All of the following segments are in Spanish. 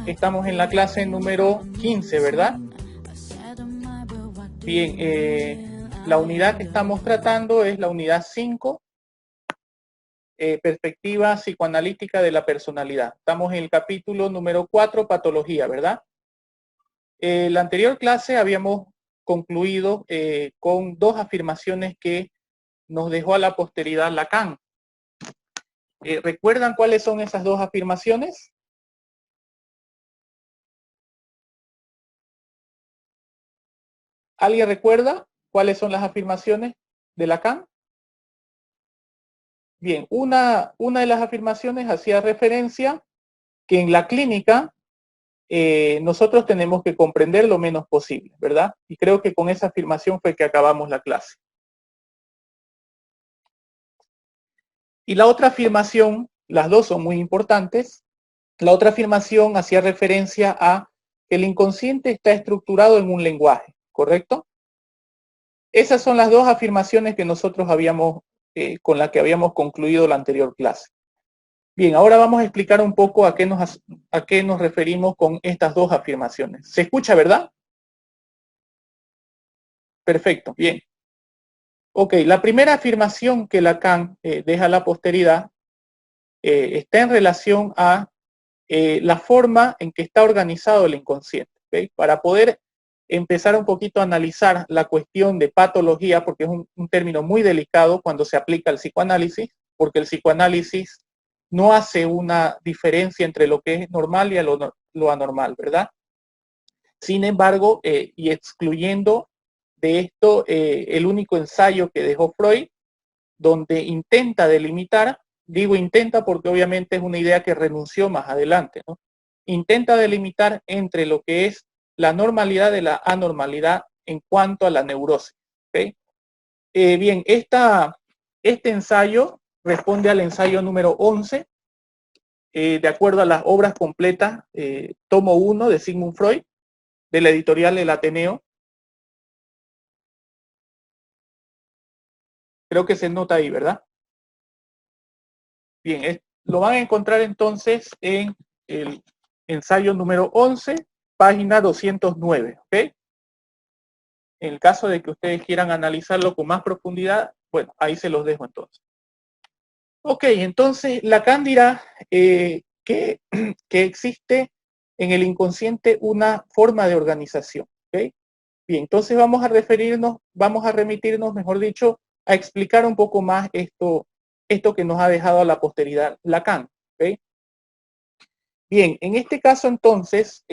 Estamos en la clase número 15, ¿verdad? Bien, la unidad que estamos tratando es la unidad 5, perspectiva psicoanalítica de la personalidad. Estamos en el capítulo número 4, patología, ¿verdad? La anterior clase habíamos concluido con dos afirmaciones que nos dejó a la posteridad Lacan. ¿Recuerdan cuáles son esas dos afirmaciones? ¿Alguien recuerda cuáles son las afirmaciones de Lacan? Bien, una de las afirmaciones hacía referencia que en la clínica nosotros tenemos que comprender lo menos posible, ¿verdad? Y creo que con esa afirmación fue que acabamos la clase. Y la otra afirmación, las dos son muy importantes, la otra afirmación hacía referencia a que el inconsciente está estructurado en un lenguaje, ¿correcto? Esas son las dos afirmaciones que nosotros con las que habíamos concluido la anterior clase. Bien, ahora vamos a explicar un poco a qué nos referimos con estas dos afirmaciones. ¿Se escucha, verdad? Perfecto, bien. Ok, la primera afirmación que Lacan deja a la posteridad está en relación a la forma en que está organizado el inconsciente. ¿Okay? Para poder empezar un poquito a analizar la cuestión de patología, porque es un término muy delicado cuando se aplica al psicoanálisis, porque el psicoanálisis no hace una diferencia entre lo que es normal y lo anormal, ¿verdad? Sin embargo, y excluyendo de esto el único ensayo que dejó Freud, donde intenta delimitar, digo intenta porque obviamente es una idea que renunció más adelante, ¿no? Intenta delimitar entre lo que es la normalidad de la anormalidad en cuanto a la neurosis. ¿Okay? Bien, este ensayo responde al ensayo número 11, de acuerdo a las obras completas, tomo 1 de Sigmund Freud, de la editorial El Ateneo. Creo que se nota ahí, ¿verdad? Bien, lo van a encontrar entonces en el ensayo número 11, página 209, ¿ok? En el caso de que ustedes quieran analizarlo con más profundidad, bueno, ahí se los dejo entonces. Ok, entonces Lacan dirá que existe en el inconsciente una forma de organización, ¿ok? Bien, entonces vamos a remitirnos, mejor dicho, a explicar un poco más esto que nos ha dejado a la posteridad Lacan, ¿ok? Bien, en este caso entonces,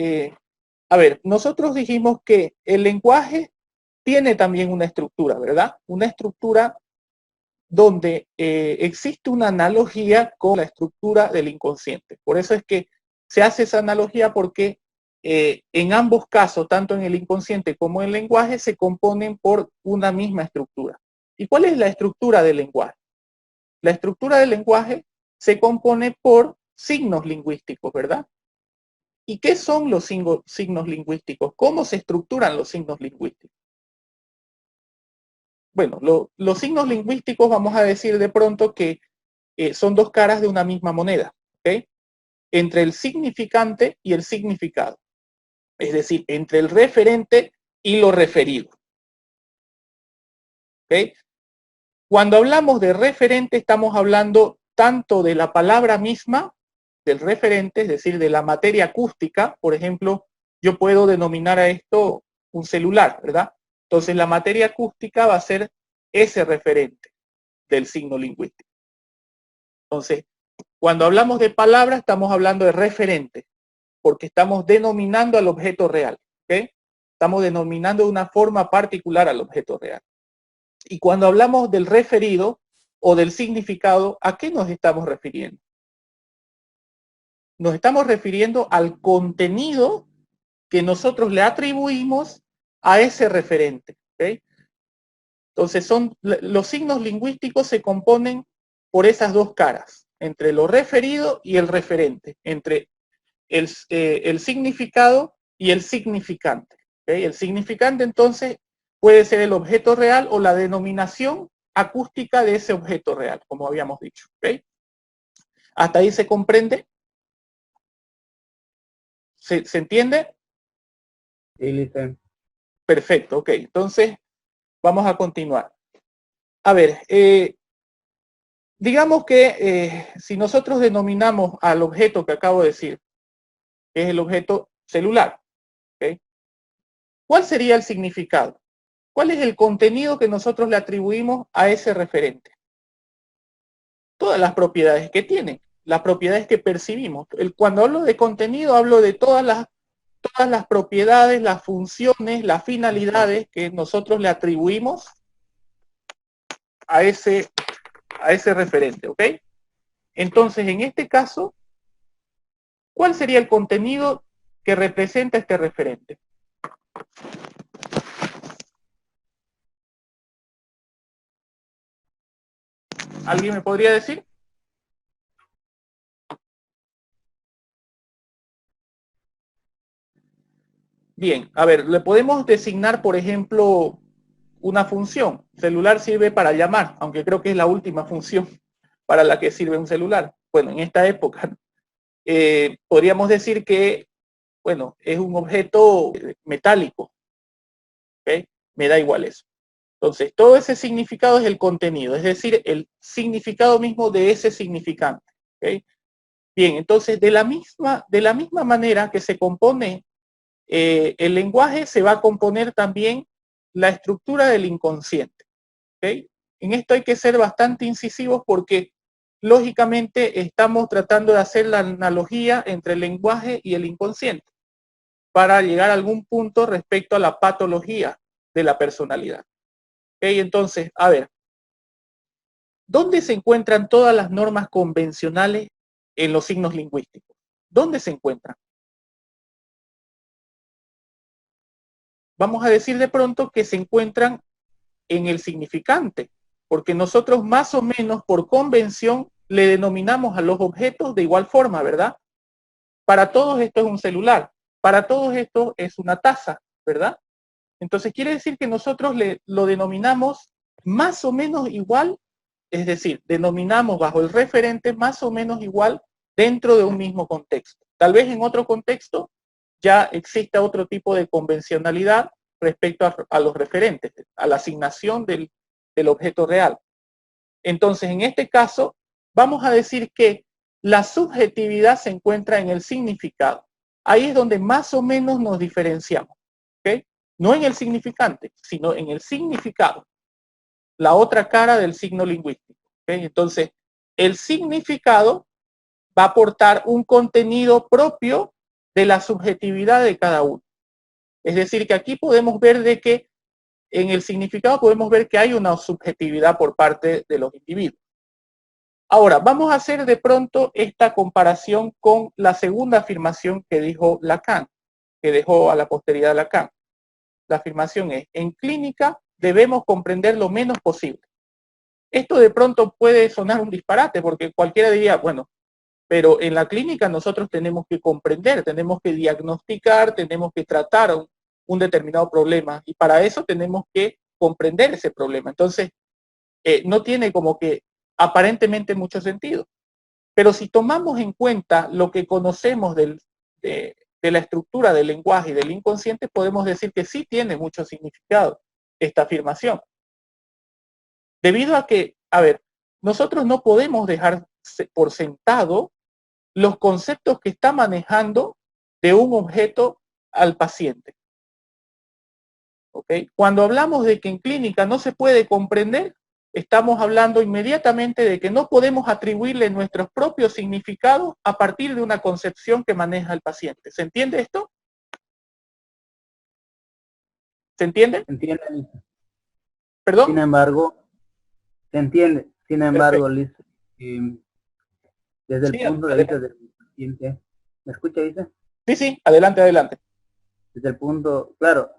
a ver, nosotros dijimos que el lenguaje tiene también una estructura, ¿verdad? Una estructura donde existe una analogía con la estructura del inconsciente. Por eso es que se hace esa analogía porque en ambos casos, tanto en el inconsciente como en el lenguaje, se componen por una misma estructura. ¿Y cuál es la estructura del lenguaje? La estructura del lenguaje se compone por signos lingüísticos, ¿verdad? ¿Y qué son los signos lingüísticos? ¿Cómo se estructuran los signos lingüísticos? Bueno, los signos lingüísticos vamos a decir de pronto que son dos caras de una misma moneda, ¿ok? Entre el significante y el significado. Es decir, entre el referente y lo referido. ¿Ok? Cuando hablamos de referente, estamos hablando tanto de la palabra misma, del referente, es decir, de la materia acústica. Por ejemplo, yo puedo denominar a esto un celular, ¿verdad? Entonces, la materia acústica va a ser ese referente del signo lingüístico. Entonces, cuando hablamos de palabra, estamos hablando de referente, porque estamos denominando al objeto real, ¿ok? Estamos denominando de una forma particular al objeto real. Y cuando hablamos del referido o del significado, ¿a qué nos estamos refiriendo? Nos estamos refiriendo al contenido que nosotros le atribuimos a ese referente, ¿ok? Entonces, los signos lingüísticos se componen por esas dos caras, entre lo referido y el referente, entre el significado y el significante. ¿Okay? El significante entonces puede ser el objeto real o la denominación acústica de ese objeto real, como habíamos dicho. ¿Okay? ¿Hasta ahí se comprende? ¿Se entiende? Sí, listo. Perfecto, ok. Entonces, vamos a continuar. A ver, digamos que si nosotros denominamos al objeto que acabo de decir, que es el objeto celular, ¿ok? ¿Cuál sería el significado? ¿Cuál es el contenido que nosotros le atribuimos a ese referente? Todas las propiedades que tiene, las propiedades que percibimos. Cuando hablo de contenido, hablo de todas las propiedades, las funciones, las finalidades que nosotros le atribuimos a ese referente, ¿ok? Entonces, en este caso, ¿cuál sería el contenido que representa este referente? ¿Alguien me podría decir? Bien, a ver, le podemos designar, por ejemplo, una función. Celular sirve para llamar, aunque creo que es la última función para la que sirve un celular. Bueno, en esta época, podríamos decir que, bueno, es un objeto metálico, ¿ok? Me da igual eso. Entonces, todo ese significado es el contenido, es decir, el significado mismo de ese significante, ¿ok? Bien, entonces, de la misma manera que se compone el lenguaje, se va a componer también la estructura del inconsciente, ¿ok? En esto hay que ser bastante incisivos porque, lógicamente, estamos tratando de hacer la analogía entre el lenguaje y el inconsciente para llegar a algún punto respecto a la patología de la personalidad. ¿Ok? Entonces, a ver, ¿dónde se encuentran todas las normas convencionales en los signos lingüísticos? ¿Dónde se encuentran? Vamos a decir de pronto que se encuentran en el significante, porque nosotros más o menos por convención le denominamos a los objetos de igual forma, ¿verdad? Para todos esto es un celular, para todos esto es una taza, ¿verdad? Entonces quiere decir que nosotros lo denominamos más o menos igual, es decir, denominamos bajo el referente más o menos igual dentro de un mismo contexto. Tal vez en otro contexto ya exista otro tipo de convencionalidad respecto a los referentes, a la asignación del objeto real. Entonces, en este caso, vamos a decir que la subjetividad se encuentra en el significado. Ahí es donde más o menos nos diferenciamos, ¿ok? No en el significante, sino en el significado, la otra cara del signo lingüístico, ¿ok? Entonces, el significado va a aportar un contenido propio de la subjetividad de cada uno. Es decir, que aquí podemos ver de que en el significado podemos ver que hay una subjetividad por parte de los individuos. Ahora, vamos a hacer de pronto esta comparación con la segunda afirmación que dijo Lacan, que dejó a la posteridad Lacan. La afirmación es, en clínica debemos comprender lo menos posible. Esto de pronto puede sonar un disparate, porque cualquiera diría, bueno, pero en la clínica nosotros tenemos que comprender, tenemos que diagnosticar, tenemos que tratar un determinado problema, y para eso tenemos que comprender ese problema. Entonces, no tiene como que aparentemente mucho sentido. Pero si tomamos en cuenta lo que conocemos de la estructura del lenguaje y del inconsciente, podemos decir que sí tiene mucho significado esta afirmación. Debido a que, a ver, nosotros no podemos dejar por sentado los conceptos que está manejando de un objeto al paciente. ¿Ok? Cuando hablamos de que en clínica no se puede comprender, estamos hablando inmediatamente de que no podemos atribuirle nuestros propios significados a partir de una concepción que maneja el paciente. ¿Se entiende esto? ¿Se entiende? Se entiende, Liz. Sin ¿Perdón? embargo, se entiende. Sin embargo, Perfecto. Liz, desde el Sí, punto de vista adelante. del paciente, ¿me escucha, Isa? Sí, sí, adelante, adelante. Desde el punto, claro,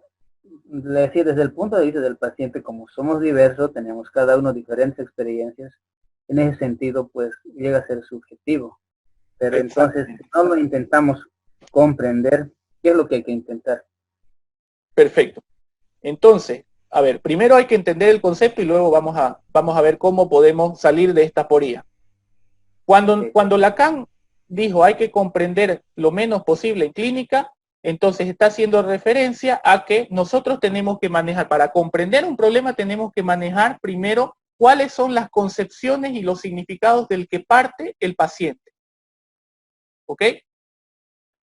le decía, desde el punto de vista del paciente, como somos diversos, tenemos cada uno diferentes experiencias, en ese sentido, pues, llega a ser subjetivo. Pero entonces, si Exactamente. no lo intentamos comprender, ¿qué es lo que hay que intentar? Perfecto. Entonces, a ver, primero hay que entender el concepto y luego vamos a ver cómo podemos salir de esta aporía. Okay. Cuando Lacan dijo hay que comprender lo menos posible en clínica, entonces está haciendo referencia a que nosotros tenemos que manejar, para comprender un problema tenemos que manejar primero cuáles son las concepciones y los significados del que parte el paciente. ¿Ok?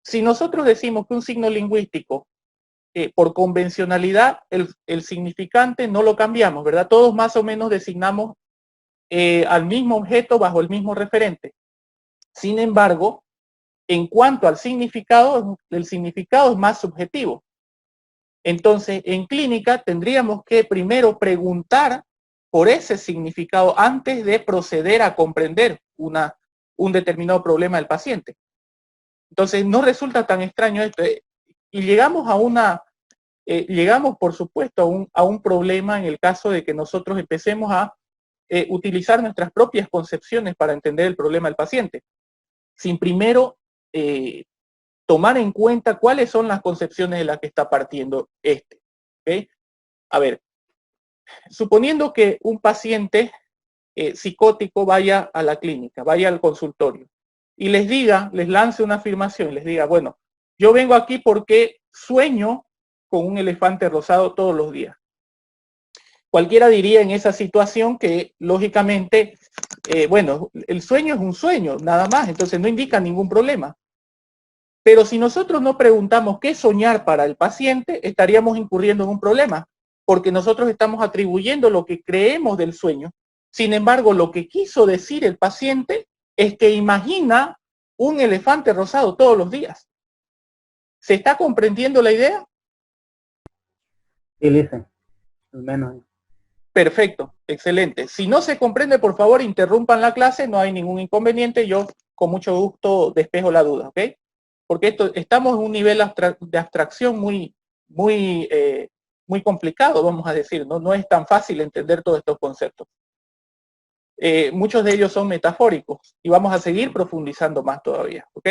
Si nosotros decimos que un signo lingüístico, por convencionalidad, el significante no lo cambiamos, ¿verdad? Todos más o menos designamos al mismo objeto bajo el mismo referente. Sin embargo, en cuanto al significado, el significado es más subjetivo. Entonces, en clínica tendríamos que primero preguntar por ese significado antes de proceder a comprender un determinado problema del paciente. Entonces, no resulta tan extraño esto. Y llegamos llegamos, por supuesto, a un problema en el caso de que nosotros empecemos a utilizar nuestras propias concepciones para entender el problema del paciente, sin primero tomar en cuenta cuáles son las concepciones de las que está partiendo este. ¿Okay? A ver, suponiendo que un paciente psicótico vaya a la clínica, vaya al consultorio, y les lance una afirmación, les diga, bueno, yo vengo aquí porque sueño con un elefante rosado todos los días. Cualquiera diría en esa situación que, lógicamente, bueno, el sueño es un sueño, nada más, entonces no indica ningún problema. Pero si nosotros no preguntamos qué soñar para el paciente, estaríamos incurriendo en un problema, porque nosotros estamos atribuyendo lo que creemos del sueño. Sin embargo, lo que quiso decir el paciente es que imagina un elefante rosado todos los días. ¿Se está comprendiendo la idea? Sí, Lisa, al menos. Perfecto, excelente. Si no se comprende, por favor, interrumpan la clase, no hay ningún inconveniente. Yo con mucho gusto despejo la duda, ¿ok? Porque estamos en un nivel de abstracción muy complicado, vamos a decir, ¿no? No es tan fácil entender todos estos conceptos. Muchos de ellos son metafóricos y vamos a seguir profundizando más todavía, ¿ok?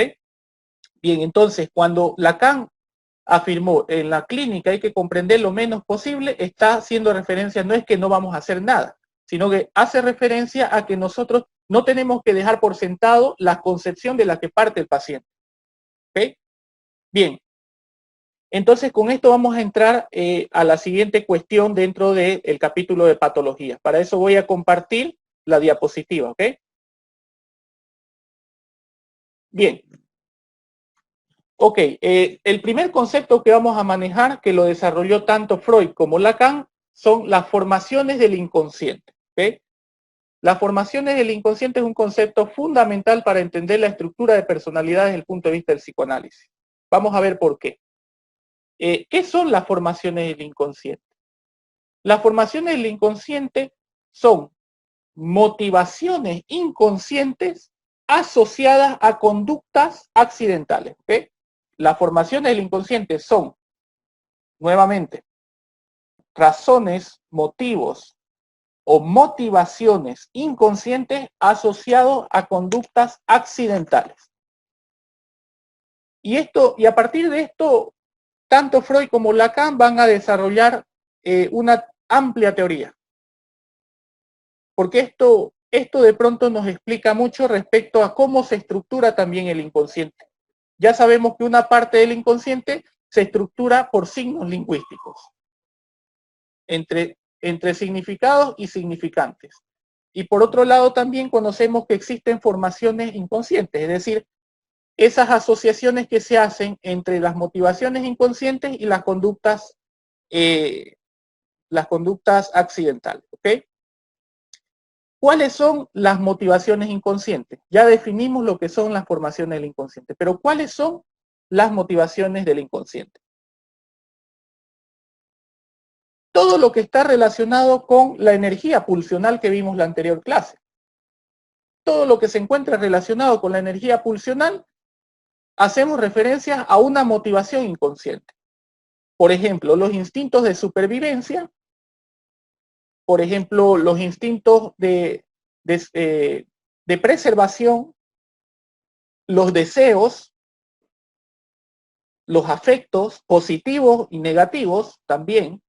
Bien, entonces, cuando Lacan afirmó en la clínica hay que comprender lo menos posible, está haciendo referencia, no es que no vamos a hacer nada, sino que hace referencia a que nosotros no tenemos que dejar por sentado la concepción de la que parte el paciente. ¿Ok? Bien, entonces con esto vamos a entrar a la siguiente cuestión dentro del capítulo de patologías. Para eso voy a compartir la diapositiva, ¿ok? Bien. Ok, el primer concepto que vamos a manejar, que lo desarrolló tanto Freud como Lacan, son las formaciones del inconsciente. ¿Okay? Las formaciones del inconsciente es un concepto fundamental para entender la estructura de personalidad desde el punto de vista del psicoanálisis. Vamos a ver por qué. ¿Qué son las formaciones del inconsciente? Las formaciones del inconsciente son motivaciones inconscientes asociadas a conductas accidentales. ¿Okay? Las formaciones del inconsciente son, nuevamente, razones, motivos o motivaciones inconscientes asociados a conductas accidentales. Y a partir de esto, tanto Freud como Lacan van a desarrollar una amplia teoría. Porque esto de pronto nos explica mucho respecto a cómo se estructura también el inconsciente. Ya sabemos que una parte del inconsciente se estructura por signos lingüísticos, entre significados y significantes. Y por otro lado también conocemos que existen formaciones inconscientes, es decir, esas asociaciones que se hacen entre las motivaciones inconscientes y las conductas accidentales. ¿Ok? ¿Cuáles son las motivaciones inconscientes? Ya definimos lo que son las formaciones del inconsciente, pero ¿cuáles son las motivaciones del inconsciente? Todo lo que está relacionado con la energía pulsional que vimos la anterior clase. Todo lo que se encuentra relacionado con la energía pulsional, hacemos referencia a una motivación inconsciente. Por ejemplo, los instintos de supervivencia, por ejemplo, los instintos de preservación, los deseos, los afectos positivos y negativos también.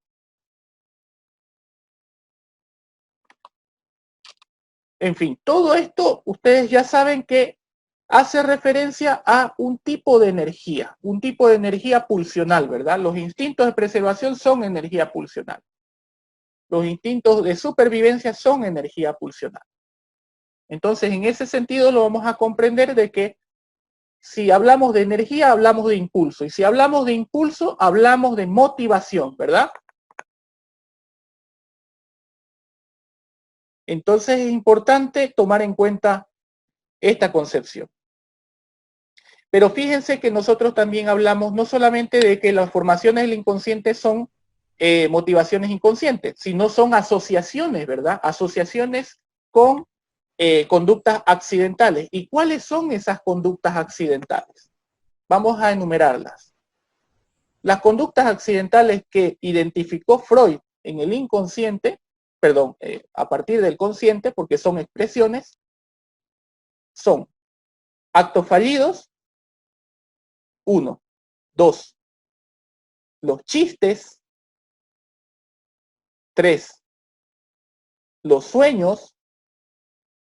En fin, todo esto ustedes ya saben que hace referencia a un tipo de energía pulsional, ¿verdad? Los instintos de preservación son energía pulsional. Los instintos de supervivencia son energía pulsional. Entonces, en ese sentido lo vamos a comprender de que si hablamos de energía, hablamos de impulso. Y si hablamos de impulso, hablamos de motivación, ¿verdad? Entonces es importante tomar en cuenta esta concepción. Pero fíjense que nosotros también hablamos no solamente de que las formaciones del inconsciente son motivaciones inconscientes, sino son asociaciones, ¿verdad? Asociaciones con conductas accidentales. ¿Y cuáles son esas conductas accidentales? Vamos a enumerarlas. Las conductas accidentales que identificó Freud en el inconsciente, perdón, a partir del consciente, porque son expresiones, son actos fallidos, 1, 2, los chistes, 3, los sueños,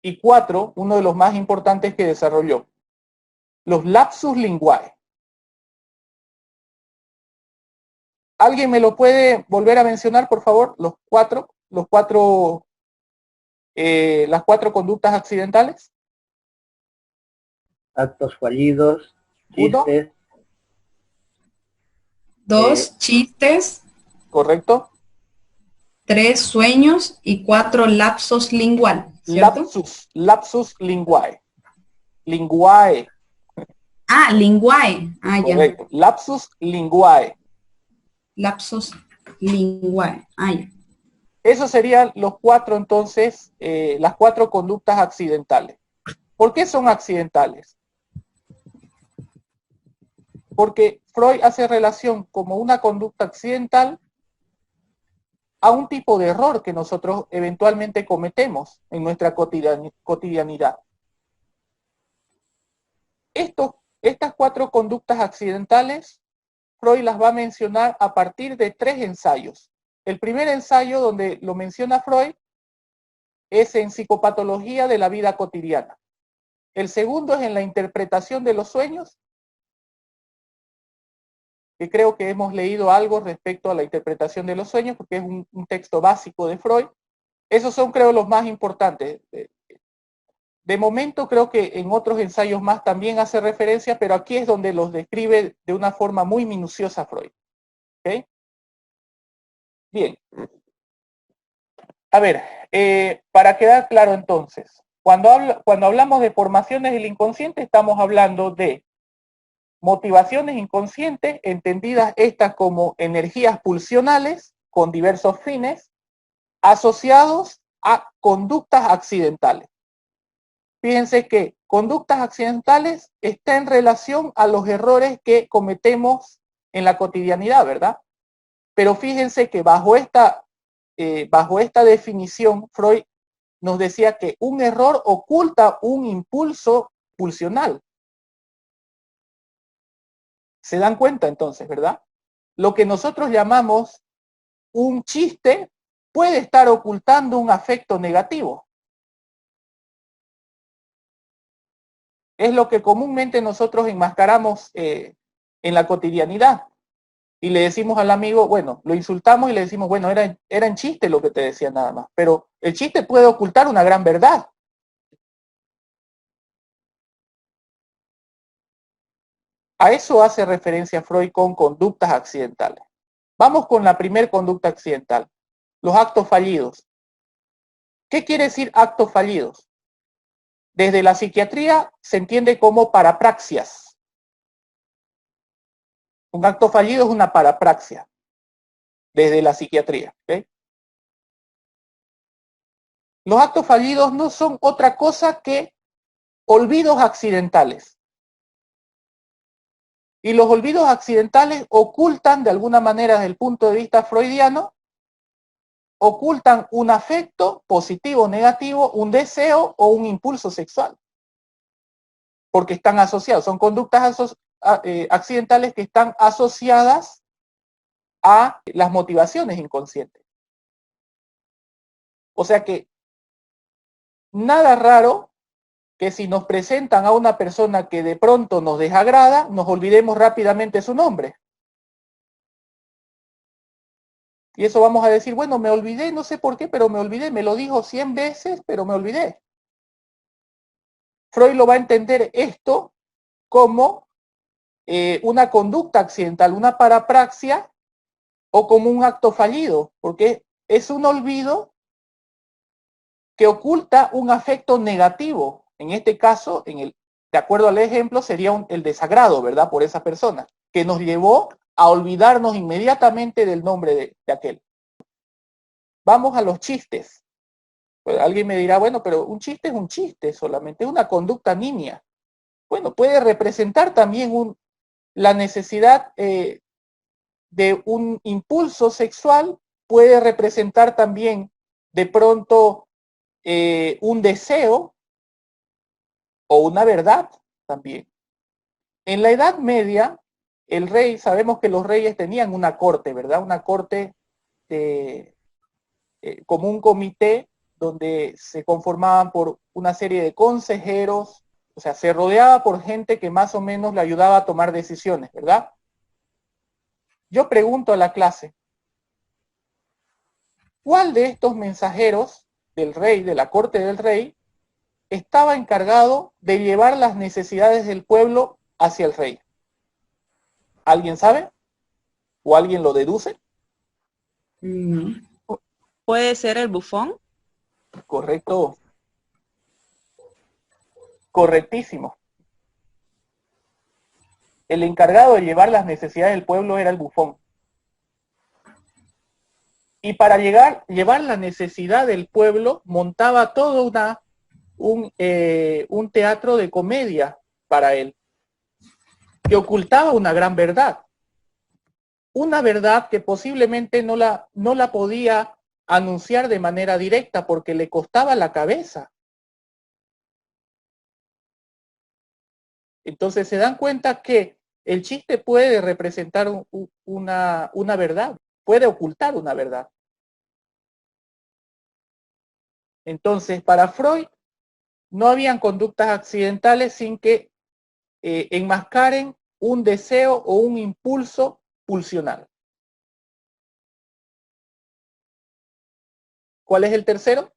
y 4, uno de los más importantes que desarrolló, los lapsus linguae. ¿Alguien me lo puede volver a mencionar, por favor? Las cuatro conductas accidentales. Actos fallidos, Uno, chistes. 2, chistes. correcto. 3, sueños. Y 4, lapsos lingual, ¿cierto? Lapsus linguae. Linguae. Ah, linguae. Ah, Correcto. ya. Lapsus linguae. Lapsos linguae. Ah, ya. Esos serían los 4, entonces, las 4 conductas accidentales. ¿Por qué son accidentales? Porque Freud hace relación como una conducta accidental a un tipo de error que nosotros eventualmente cometemos en nuestra cotidianidad. Estas 4 conductas accidentales, Freud las va a mencionar a partir de 3 ensayos. El primer ensayo donde lo menciona Freud es en psicopatología de la vida cotidiana. El segundo es en la interpretación de los sueños, que creo que hemos leído algo respecto a la interpretación de los sueños, porque es un texto básico de Freud. Esos son, creo, los más importantes. De momento, creo que en otros ensayos más también hace referencia, pero aquí es donde los describe de una forma muy minuciosa Freud. ¿Okay? Bien. A ver, para quedar claro entonces, cuando hablamos de formaciones del inconsciente, estamos hablando de motivaciones inconscientes, entendidas estas como energías pulsionales con diversos fines, asociados a conductas accidentales. Fíjense que conductas accidentales está en relación a los errores que cometemos en la cotidianidad, ¿verdad? Pero fíjense que bajo esta definición, Freud nos decía que un error oculta un impulso pulsional. ¿Se dan cuenta entonces, verdad? Lo que nosotros llamamos un chiste puede estar ocultando un afecto negativo. Es lo que comúnmente nosotros enmascaramos en la cotidianidad. Y le decimos al amigo, bueno, lo insultamos y le decimos, bueno, era en chiste lo que te decía nada más. Pero el chiste puede ocultar una gran verdad. A eso hace referencia Freud con conductas accidentales. Vamos con la primera conducta accidental, los actos fallidos. ¿Qué quiere decir actos fallidos? Desde la psiquiatría se entiende como parapraxias. Un acto fallido es una parapraxia, desde la psiquiatría. ¿Okay? Los actos fallidos no son otra cosa que olvidos accidentales. Y los olvidos accidentales ocultan, de alguna manera, desde el punto de vista freudiano, ocultan un afecto positivo o negativo, un deseo o un impulso sexual. Porque están asociados, son conductas accidentales que están asociadas a las motivaciones inconscientes. O sea que nada raro que si nos presentan a una persona que de pronto nos desagrada, nos olvidemos rápidamente su nombre. Y eso vamos a decir, bueno, me olvidé, no sé por qué, pero me olvidé, me lo dijo 100 veces, pero me olvidé. Freud lo va a entender esto como una conducta accidental, una parapraxia, o como un acto fallido, porque es un olvido que oculta un afecto negativo. En este caso, de acuerdo al ejemplo, sería el desagrado, ¿verdad? Por esa persona, que nos llevó a olvidarnos inmediatamente del nombre de aquel. Vamos a los chistes. Pues alguien me dirá, bueno, pero un chiste es un chiste solamente, es una conducta nimia. Bueno, puede representar también la necesidad de un impulso sexual, puede representar también de pronto un deseo o una verdad también. En la Edad Media, el rey, sabemos que los reyes tenían una corte, ¿verdad? Una corte como un comité donde se conformaban por una serie de consejeros, o sea, se rodeaba por gente que más o menos le ayudaba a tomar decisiones, ¿verdad? Yo pregunto a la clase, ¿cuál de estos mensajeros del rey, de la corte del rey, estaba encargado de llevar las necesidades del pueblo hacia el rey? ¿Alguien sabe? ¿O alguien lo deduce? No. ¿Puede ser el bufón? Correcto. Correctísimo. El encargado de llevar las necesidades del pueblo era el bufón. Y para llevar la necesidad del pueblo, montaba todo un teatro de comedia para él, que ocultaba una gran verdad. Una verdad que posiblemente no la podía anunciar de manera directa porque le costaba la cabeza. Entonces se dan cuenta que el chiste puede representar una verdad, puede ocultar una verdad. Entonces, para Freud, no habían conductas accidentales sin que enmascaren un deseo o un impulso pulsional. ¿Cuál es el tercero?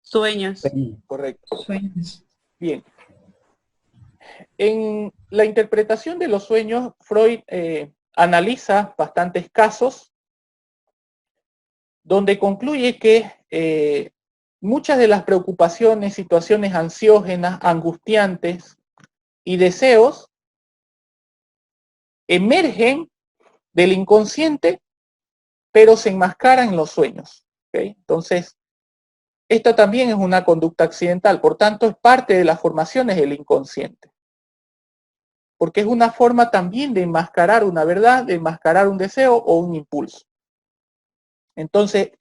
Sueños. Correcto. Sueños. Bien. En la interpretación de los sueños, Freud analiza bastantes casos donde concluye que muchas de las preocupaciones, situaciones ansiógenas, angustiantes y deseos emergen del inconsciente, pero se enmascaran en los sueños. ¿Okay? Entonces, esta también es una conducta accidental, por tanto, es parte de las formaciones del inconsciente. Porque es una forma también de enmascarar una verdad, de enmascarar un deseo o un impulso. Entonces,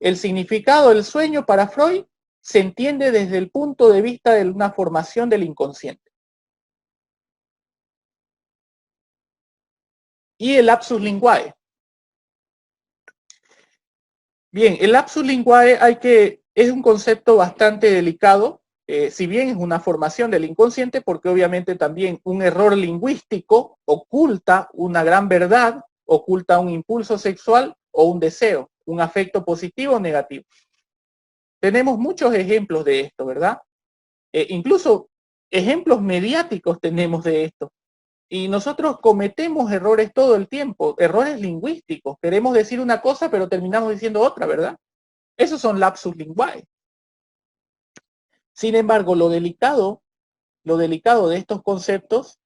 el significado del sueño para Freud se entiende desde el punto de vista de una formación del inconsciente. Y el lapsus linguae. Bien, el lapsus linguae es un concepto bastante delicado, si bien es una formación del inconsciente, porque obviamente también un error lingüístico oculta una gran verdad, oculta un impulso sexual o un deseo, un afecto positivo o negativo. Tenemos muchos ejemplos de esto, ¿verdad? Incluso ejemplos mediáticos tenemos de esto. Y nosotros cometemos errores todo el tiempo, errores lingüísticos. Queremos decir una cosa, pero terminamos diciendo otra, ¿verdad? Esos son lapsus linguae. Sin embargo, lo delicado de estos conceptos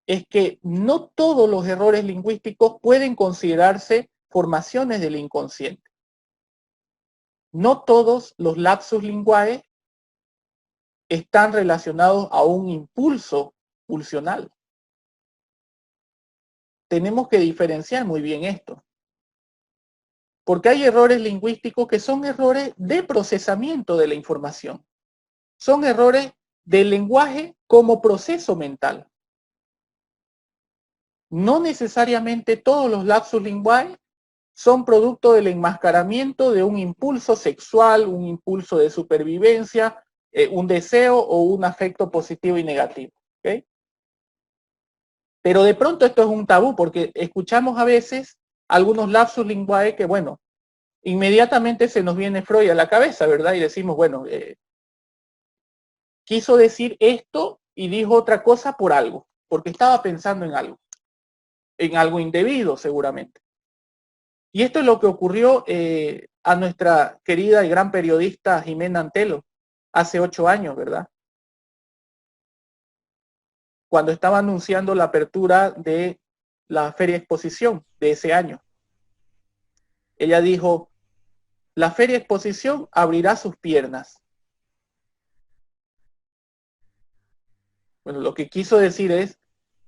es que no todos los errores lingüísticos pueden considerarse formaciones del inconsciente. No todos los lapsus linguae están relacionados a un impulso pulsional. Tenemos que diferenciar muy bien esto. Porque hay errores lingüísticos que son errores de procesamiento de la información. Son errores del lenguaje como proceso mental. No necesariamente todos los lapsus linguae son producto del enmascaramiento de un impulso sexual, un impulso de supervivencia, un deseo o un afecto positivo y negativo. ¿Okay? Pero de pronto esto es un tabú porque escuchamos a veces algunos lapsus linguae que, bueno, inmediatamente se nos viene Freud a la cabeza, ¿verdad? Y decimos, bueno, quiso decir esto y dijo otra cosa por algo, porque estaba pensando en algo indebido seguramente. Y esto es lo que ocurrió a nuestra querida y gran periodista Jimena Antelo hace 8 años, ¿verdad? Cuando estaba anunciando la apertura de la Feria Exposición de ese año. Ella dijo, la Feria Exposición abrirá sus piernas. Bueno, lo que quiso decir es,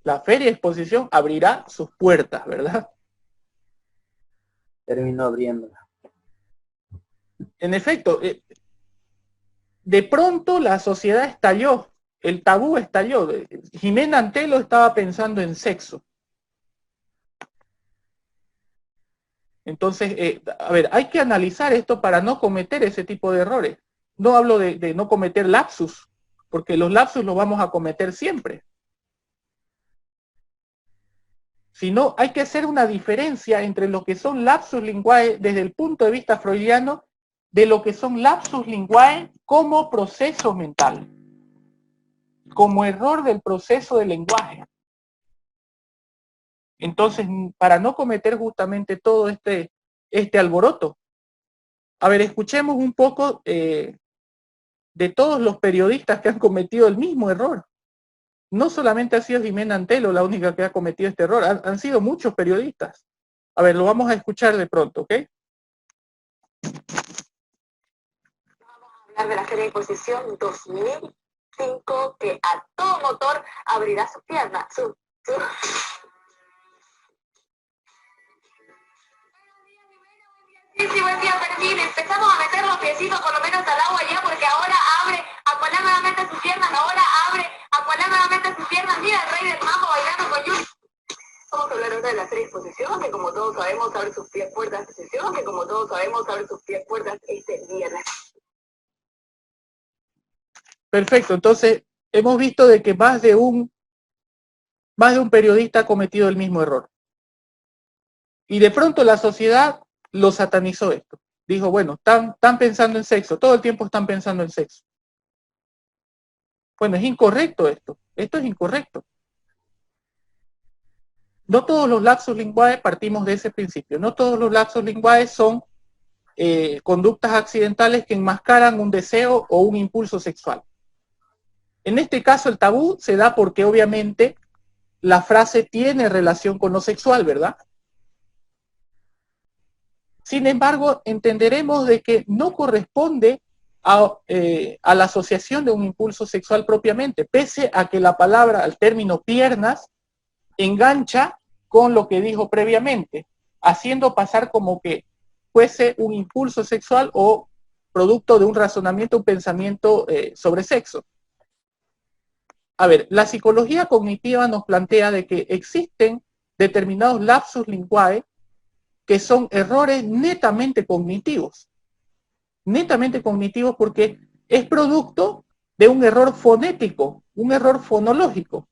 la Feria Exposición abrirá sus puertas, ¿verdad? Terminó abriéndola. En efecto, de pronto la sociedad estalló, el tabú estalló. Jimena Antelo estaba pensando en sexo. Entonces, a ver, hay que analizar esto para no cometer ese tipo de errores. No hablo de no cometer lapsus, porque los lapsus los vamos a cometer siempre. Sino hay que hacer una diferencia entre lo que son lapsus linguae desde el punto de vista freudiano de lo que son lapsus linguae como proceso mental, como error del proceso del lenguaje. Entonces, para no cometer justamente todo este alboroto, a ver, escuchemos un poco de todos los periodistas que han cometido el mismo error. No solamente ha sido Jimena Antelo la única que ha cometido este error, han sido muchos periodistas. A ver, lo vamos a escuchar de pronto, ¿ok? De la Feria de Exposición 2005 que a todo motor abrirá sus piernas. Sí, buen día, Perfil. Empezamos a meter los piecitos por lo menos al agua ya porque ahora abre Aqualán nuevamente sus piernas, ahora abre Aqualán nuevamente sus piernas. Mira el rey del mambo bailando con Yuri. Vamos a hablar ahora de la Feria de Exposición, que como todos sabemos abre sus pies puertas de exposición, que como todos sabemos abre sus pies puertas este viernes. Perfecto, entonces hemos visto de que más de un periodista ha cometido el mismo error. Y de pronto la sociedad lo satanizó esto. Dijo, bueno, están pensando en sexo, todo el tiempo están pensando en sexo. Bueno, es incorrecto esto es incorrecto. No todos los lapsus linguae partimos de ese principio, no todos los lapsus linguae son conductas accidentales que enmascaran un deseo o un impulso sexual. En este caso el tabú se da porque obviamente la frase tiene relación con lo sexual, ¿verdad? Sin embargo, entenderemos de que no corresponde a la asociación de un impulso sexual propiamente, pese a que la palabra, el término piernas, engancha con lo que dijo previamente, haciendo pasar como que fuese un impulso sexual o producto de un razonamiento, un pensamiento sobre sexo. A ver, la psicología cognitiva nos plantea de que existen determinados lapsus linguae que son errores netamente cognitivos porque es producto de un error fonético, un error fonológico.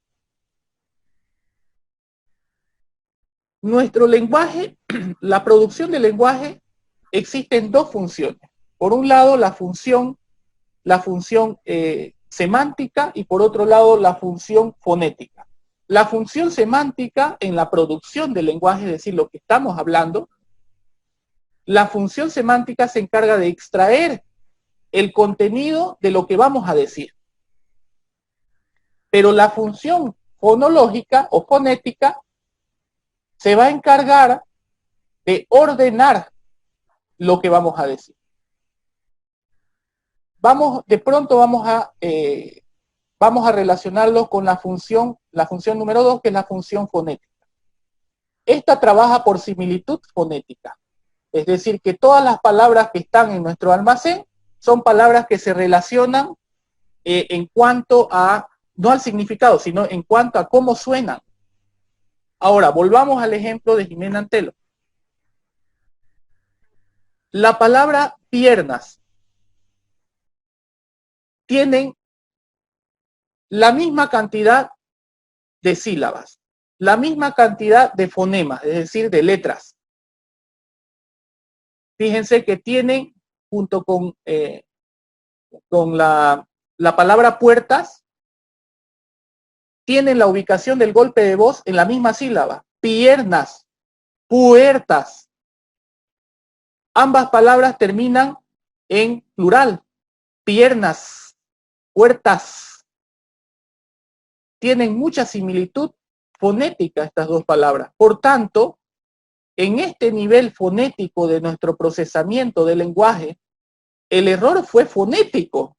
Nuestro lenguaje, la producción del lenguaje, existen dos funciones. Por un lado, la función semántica y por otro lado, la función fonética. La función semántica en la producción del lenguaje, es decir, lo que estamos hablando, la función semántica se encarga de extraer el contenido de lo que vamos a decir. Pero la función fonológica o fonética se va a encargar de ordenar lo que vamos a decir. De pronto vamos a relacionarlo con la función número 2, que es la función fonética. Esta trabaja por similitud fonética. Es decir, que todas las palabras que están en nuestro almacén son palabras que se relacionan en cuanto a, no al significado, sino en cuanto a cómo suenan. Ahora, volvamos al ejemplo de Jimena Antelo. La palabra piernas tienen la misma cantidad de sílabas, la misma cantidad de fonemas, es decir, de letras. Fíjense que tienen, junto con la palabra puertas, tienen la ubicación del golpe de voz en la misma sílaba. Piernas, puertas. Ambas palabras terminan en plural. Piernas, puertas. Tienen mucha similitud fonética estas dos palabras. Por tanto, en este nivel fonético de nuestro procesamiento del lenguaje, el error fue fonético.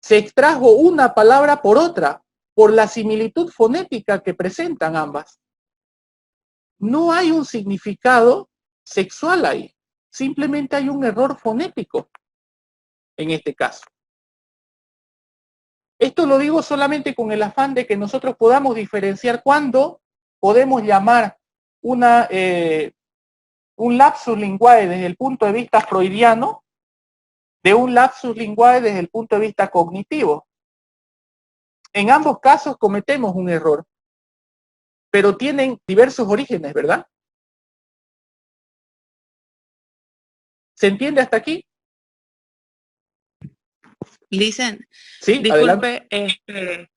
Se extrajo una palabra por otra, por la similitud fonética que presentan ambas. No hay un significado sexual ahí, simplemente hay un error fonético en este caso. Esto lo digo solamente con el afán de que nosotros podamos diferenciar cuándo podemos llamar un lapsus linguae desde el punto de vista freudiano de un lapsus linguae desde el punto de vista cognitivo. En ambos casos cometemos un error, pero tienen diversos orígenes, ¿verdad? ¿Se entiende hasta aquí? Listen, Sí, adelante. disculpe,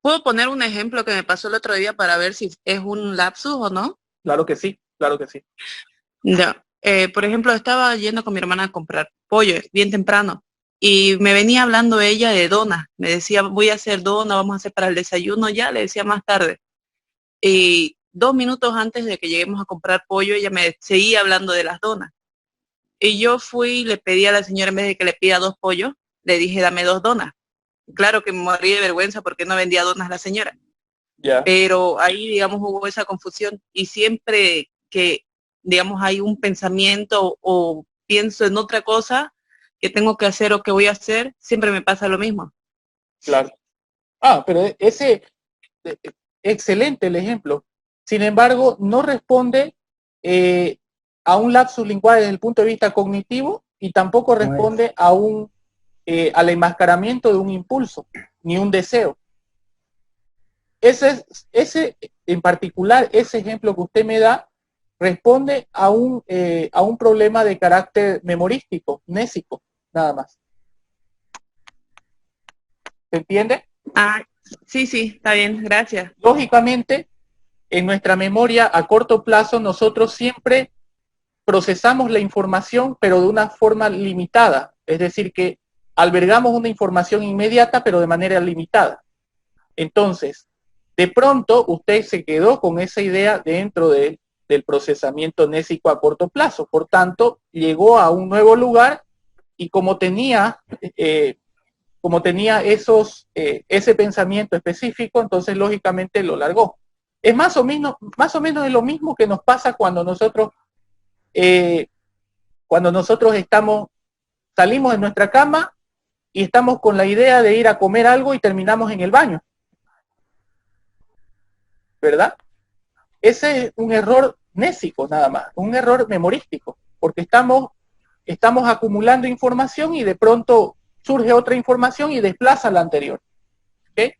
¿puedo poner un ejemplo que me pasó el otro día para ver si es un lapsus o no? Claro que sí, claro que sí. Ya. Por ejemplo, estaba yendo con mi hermana a comprar pollo bien temprano y me venía hablando ella de donas. Me decía, voy a hacer dona, vamos a hacer para el desayuno ya, le decía más tarde. Y 2 minutos antes de que lleguemos a comprar pollo, ella me seguía hablando de las donas. Y yo fui y le pedí a la señora, en vez de que le pida 2 pollos, le dije, dame 2 donas. Claro que me morí de vergüenza porque no vendía donas la señora. Ya. Pero ahí, digamos, hubo esa confusión y siempre que, digamos, hay un pensamiento o pienso en otra cosa que tengo que hacer o que voy a hacer, siempre me pasa lo mismo. Claro. Pero excelente el ejemplo. Sin embargo, no responde a un lapsus linguae desde el punto de vista cognitivo y tampoco responde al enmascaramiento de un impulso, ni un deseo. Ese en particular, ese ejemplo que usted me da, responde a un problema de carácter memorístico, mnésico, nada más. ¿Se entiende? Sí, está bien, gracias. Lógicamente, en nuestra memoria a corto plazo, nosotros siempre procesamos la información, pero de una forma limitada. Es decir, que albergamos una información inmediata, pero de manera limitada. Entonces, de pronto, usted se quedó con esa idea dentro del procesamiento mnésico a corto plazo. Por tanto, llegó a un nuevo lugar y como tenía ese pensamiento específico, entonces lógicamente lo largó. Es más o menos de lo mismo que nos pasa cuando nosotros salimos de nuestra cama y estamos con la idea de ir a comer algo y terminamos en el baño, ¿verdad? Ese es un error mnésico nada más, un error memorístico, porque estamos acumulando información y de pronto surge otra información y desplaza la anterior. ¿Ok?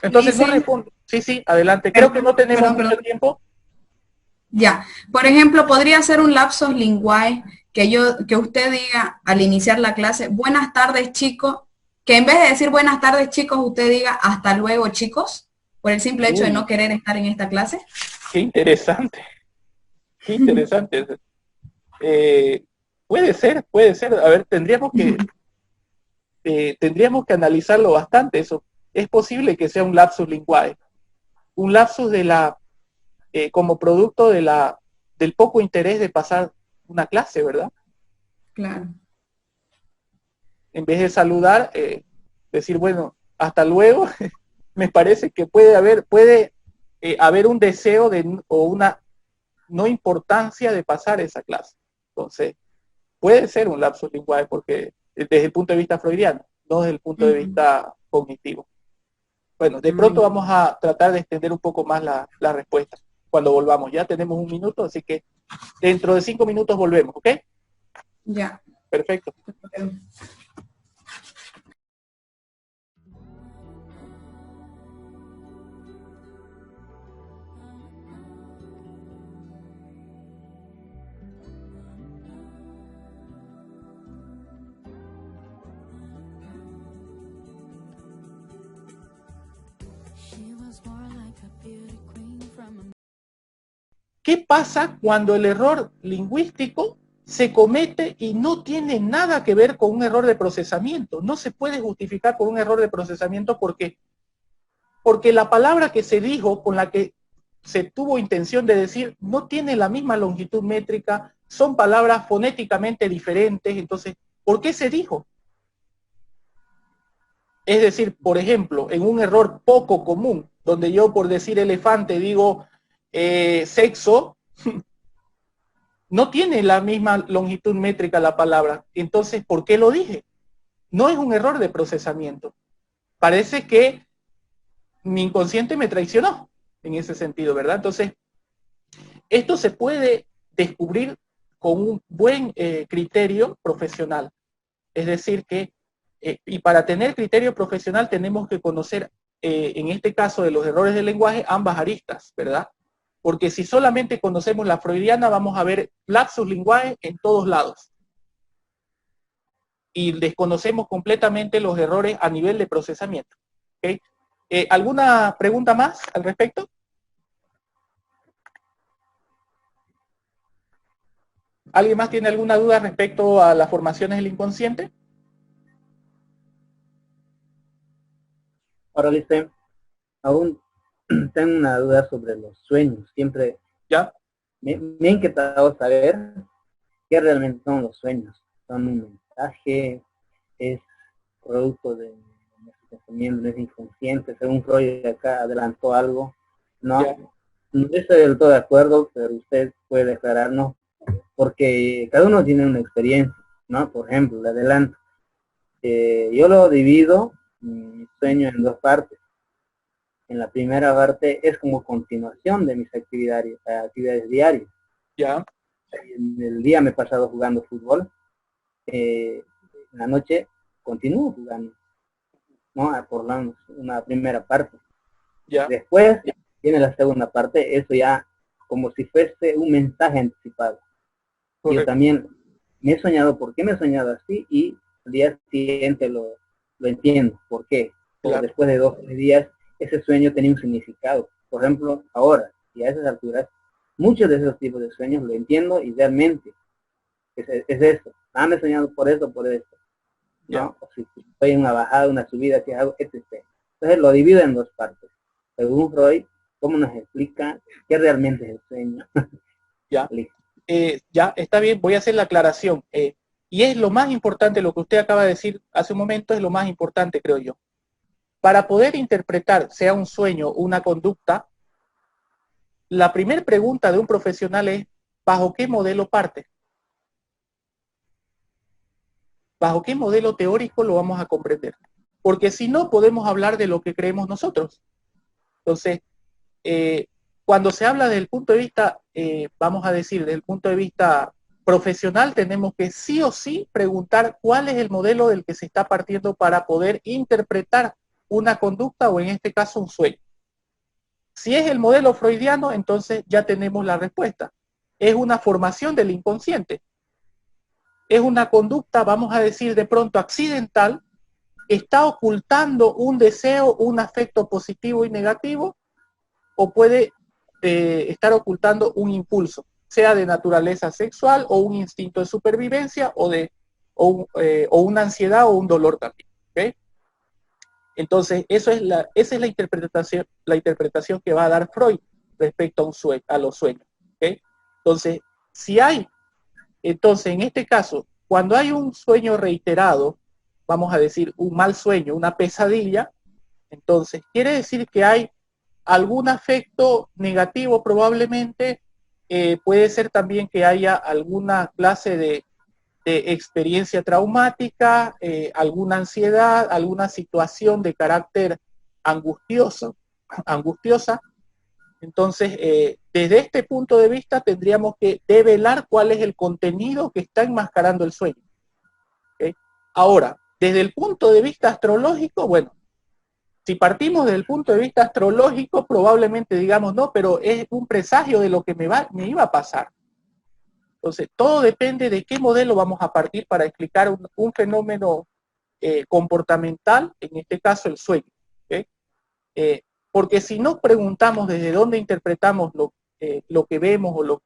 Entonces no responde. Sí, adelante. Creo que no tenemos mucho tiempo. Ya. Por ejemplo, podría ser un lapsus linguae que usted diga al iniciar la clase, buenas tardes chicos, que en vez de decir buenas tardes chicos, usted diga hasta luego chicos, por el simple hecho de no querer estar en esta clase. Qué interesante. Qué interesante. Puede ser. A ver, tendríamos que analizarlo bastante eso. Es posible que sea un lapsus linguae. Un lapsus como producto del poco interés de pasar una clase, ¿verdad? Claro. En vez de saludar, decir, bueno, hasta luego, me parece que puede haber un deseo o una no importancia de pasar esa clase. Entonces, puede ser un lapsus linguae porque desde el punto de vista freudiano, no desde el punto de vista cognitivo. Bueno, de pronto vamos a tratar de extender un poco más la respuesta cuando volvamos. Ya tenemos un minuto, así que Dentro de 5 minutos volvemos, ¿ok? Ya. Perfecto. ¿Qué pasa cuando el error lingüístico se comete y no tiene nada que ver con un error de procesamiento? No se puede justificar por un error de procesamiento porque la palabra que se dijo, con la que se tuvo intención de decir, no tiene la misma longitud métrica, son palabras fonéticamente diferentes. Entonces, ¿por qué se dijo? Es decir, por ejemplo, en un error poco común, donde yo por decir elefante digo sexo, no tiene la misma longitud métrica la palabra. Entonces, ¿por qué lo dije? No es un error de procesamiento. Parece que mi inconsciente me traicionó en ese sentido, ¿verdad? Entonces, esto se puede descubrir con un buen criterio profesional. Es decir, que, y para tener criterio profesional tenemos que conocer, en este caso de los errores del lenguaje, ambas aristas, ¿verdad? Porque si solamente conocemos la freudiana, vamos a ver lapsus linguae en todos lados. Y desconocemos completamente los errores a nivel de procesamiento. ¿Okay? ¿Alguna pregunta más al respecto? ¿Alguien más tiene alguna duda respecto a las formaciones del inconsciente? Ahora, dice, aún tengo una duda sobre los sueños. Siempre ¿Ya? me ha inquietado saber qué realmente son los sueños. ¿Son un mensaje? ¿Es producto de nuestro pensamiento, es inconsciente? Según Freud acá adelantó algo. No, ¿Ya? no estoy del todo de acuerdo, pero usted puede declararnos, porque cada uno tiene una experiencia, ¿no? Por ejemplo, le adelanto. Yo lo divido, mi sueño, en dos partes. En la primera parte es como continuación de mis actividades diarias. ¿Ya? En el día me he pasado jugando fútbol, en la noche continúo jugando, ¿no? Por lo menos una primera parte. ¿Ya? Después viene la segunda parte, eso ya como si fuese un mensaje anticipado. Yo también me he soñado, ¿por qué me he soñado así? Y al día siguiente lo entiendo, ¿por qué? Claro. Después de 2 o 3 días, ese sueño tenía un significado. Por ejemplo, ahora, y a esas alturas, muchos de esos tipos de sueños lo entiendo y realmente es eso. Me he soñado por esto, ¿no? O si estoy en una bajada, una subida, ¿qué hago? Etc. Entonces lo divido en dos partes. Según Freud, ¿cómo nos explica qué realmente es el sueño? Ya. Ya, está bien, voy a hacer la aclaración. Y es lo más importante, lo que usted acaba de decir hace un momento, es lo más importante, creo yo. Para poder interpretar, sea un sueño o una conducta, la primera pregunta de un profesional es, ¿bajo qué modelo parte? ¿Bajo qué modelo teórico lo vamos a comprender? Porque si no, podemos hablar de lo que creemos nosotros. Entonces, cuando se habla desde el punto de vista, vamos a decir, desde el punto de vista profesional, tenemos que sí o sí preguntar cuál es el modelo del que se está partiendo para poder interpretar una conducta o en este caso un sueño. Si es el modelo freudiano, entonces ya tenemos la respuesta. Es una formación del inconsciente. Es una conducta, vamos a decir, de pronto accidental, que está ocultando un deseo, un afecto positivo y negativo, o puede estar ocultando un impulso, sea de naturaleza sexual o un instinto de supervivencia o una ansiedad o un dolor también. ¿Okay? Entonces, esa es la interpretación que va a dar Freud respecto a los sueños. ¿Okay? Entonces, en este caso, cuando hay un sueño reiterado, vamos a decir un mal sueño, una pesadilla, entonces quiere decir que hay algún afecto negativo probablemente, puede ser también que haya alguna clase de experiencia traumática, alguna ansiedad, alguna situación de carácter angustiosa, Entonces, desde este punto de vista tendríamos que develar cuál es el contenido que está enmascarando el sueño. ¿Okay? Ahora, desde el punto de vista astrológico, bueno, si partimos desde el punto de vista astrológico, probablemente digamos, no, pero es un presagio de lo que me iba a pasar. Entonces, todo depende de qué modelo vamos a partir para explicar un fenómeno comportamental, en este caso el sueño. ¿Okay? Porque si nos preguntamos desde dónde interpretamos lo que vemos o lo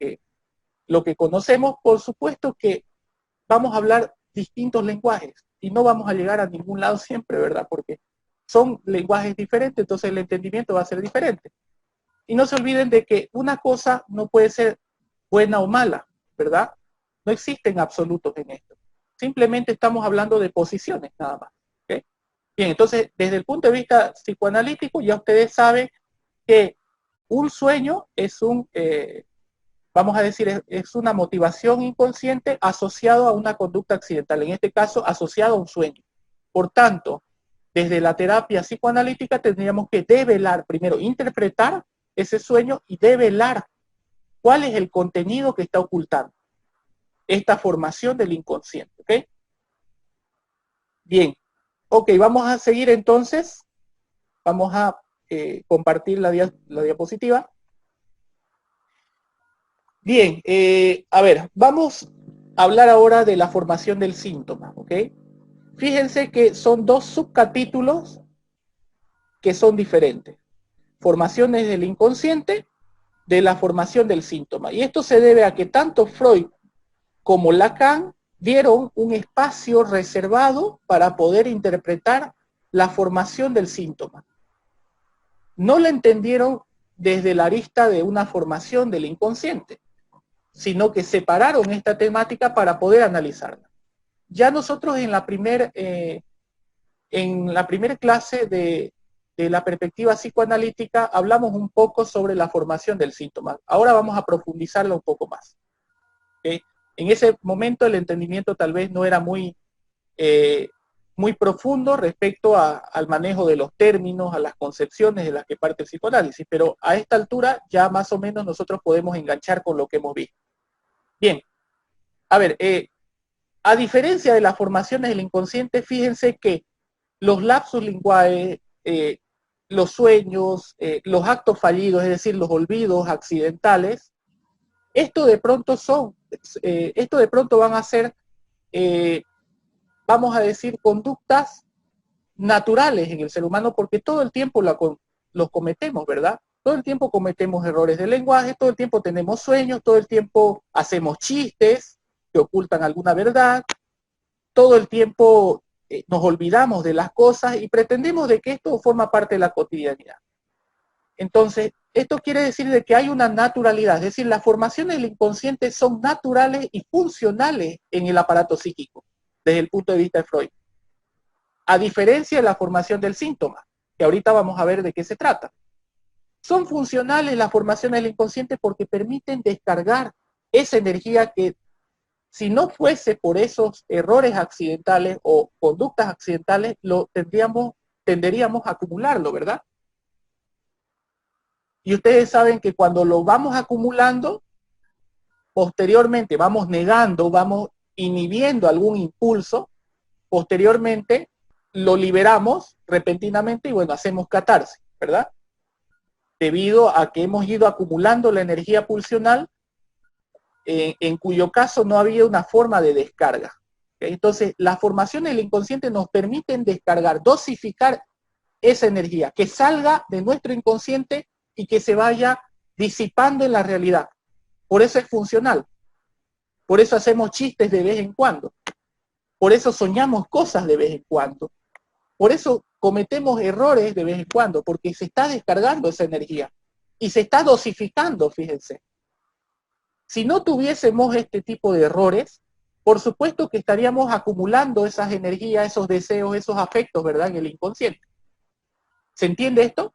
que conocemos, por supuesto que vamos a hablar distintos lenguajes y no vamos a llegar a ningún lado siempre, ¿verdad? Porque son lenguajes diferentes, entonces el entendimiento va a ser diferente. Y no se olviden de que una cosa no puede ser buena o mala, ¿verdad? No existen absolutos en esto. Simplemente estamos hablando de posiciones nada más. ¿Okay? Bien, entonces, desde el punto de vista psicoanalítico, ya ustedes saben que un sueño es vamos a decir, es una motivación inconsciente asociado a una conducta accidental, en este caso, asociado a un sueño. Por tanto, desde la terapia psicoanalítica tendríamos que develar, primero, interpretar ese sueño y develar cuál es el contenido que está ocultando esta formación del inconsciente. ¿Ok? Bien. Ok, vamos a seguir entonces. Vamos a compartir la diapositiva. Bien, a ver, vamos a hablar ahora de la formación del síntoma, ¿ok? Fíjense que son dos subcapítulos que son diferentes. Formaciones del inconsciente, de la formación del síntoma. Y esto se debe a que tanto Freud como Lacan dieron un espacio reservado para poder interpretar la formación del síntoma. No la entendieron desde la arista de una formación del inconsciente, sino que separaron esta temática para poder analizarla. Ya nosotros en la primera clase de la perspectiva psicoanalítica hablamos un poco sobre la formación del síntoma. Ahora vamos a profundizarla un poco más. ¿Okay? En ese momento el entendimiento tal vez no era muy profundo respecto al manejo de los términos, a las concepciones de las que parte el psicoanálisis, pero a esta altura ya más o menos nosotros podemos enganchar con lo que hemos visto. Bien, a ver, a diferencia de las formaciones del inconsciente, fíjense que los lapsus linguae, los sueños, los actos fallidos, es decir, los olvidos accidentales, esto de pronto van a ser, vamos a decir, conductas naturales en el ser humano, porque todo el tiempo los cometemos, ¿verdad? Todo el tiempo cometemos errores de lenguaje, todo el tiempo tenemos sueños, todo el tiempo hacemos chistes que ocultan alguna verdad, todo el tiempo nos olvidamos de las cosas y pretendemos de que esto forma parte de la cotidianidad. Entonces, esto quiere decir de que hay una naturalidad, es decir, las formaciones del inconsciente son naturales y funcionales en el aparato psíquico, desde el punto de vista de Freud. A diferencia de la formación del síntoma, que ahorita vamos a ver de qué se trata. Son funcionales las formaciones del inconsciente porque permiten descargar esa energía que, si no fuese por esos errores accidentales o conductas accidentales, tenderíamos a acumularlo, ¿verdad? Y ustedes saben que cuando lo vamos acumulando, posteriormente vamos negando, vamos inhibiendo algún impulso, posteriormente lo liberamos repentinamente y bueno, hacemos catarsis, ¿verdad? Debido a que hemos ido acumulando la energía pulsional, en cuyo caso no había una forma de descarga. ¿Okay? Entonces, las formaciones del inconsciente nos permiten descargar, dosificar esa energía, que salga de nuestro inconsciente y que se vaya disipando en la realidad. Por eso es funcional. Por eso hacemos chistes de vez en cuando. Por eso soñamos cosas de vez en cuando. Por eso cometemos errores de vez en cuando, porque se está descargando esa energía y se está dosificando, fíjense. Si no tuviésemos este tipo de errores, por supuesto que estaríamos acumulando esas energías, esos deseos, esos afectos, ¿verdad? En el inconsciente. ¿Se entiende esto?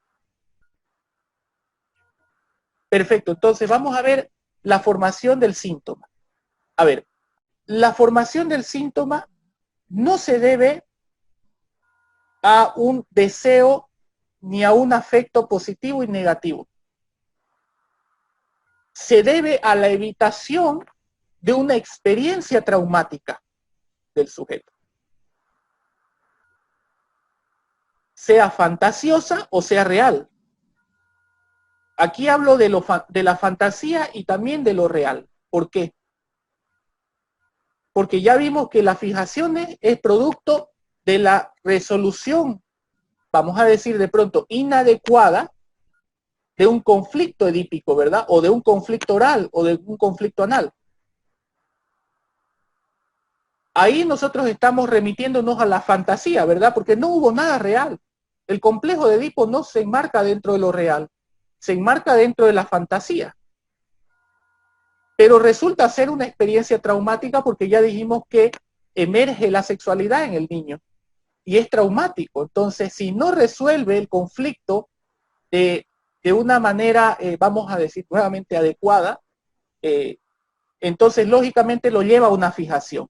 Perfecto, entonces vamos a ver la formación del síntoma. A ver, la formación del síntoma no se debe a un deseo ni a un afecto positivo y negativo. se debe a la evitación de una experiencia traumática del sujeto, sea fantasiosa o sea real. Aquí hablo de la fantasía y también de lo real. ¿Por qué? Porque ya vimos que la fijación es producto de la resolución, vamos a decir de pronto, inadecuada de un conflicto edípico, ¿verdad? O de un conflicto oral o de un conflicto anal. Ahí nosotros estamos remitiéndonos a la fantasía, ¿verdad? Porque no hubo nada real. El complejo de Edipo no se enmarca dentro de lo real, se enmarca dentro de la fantasía. Pero resulta ser una experiencia traumática porque ya dijimos que emerge la sexualidad en el niño y es traumático. Entonces, si no resuelve el conflicto de una manera, vamos a decir, nuevamente adecuada, entonces lógicamente lo lleva a una fijación.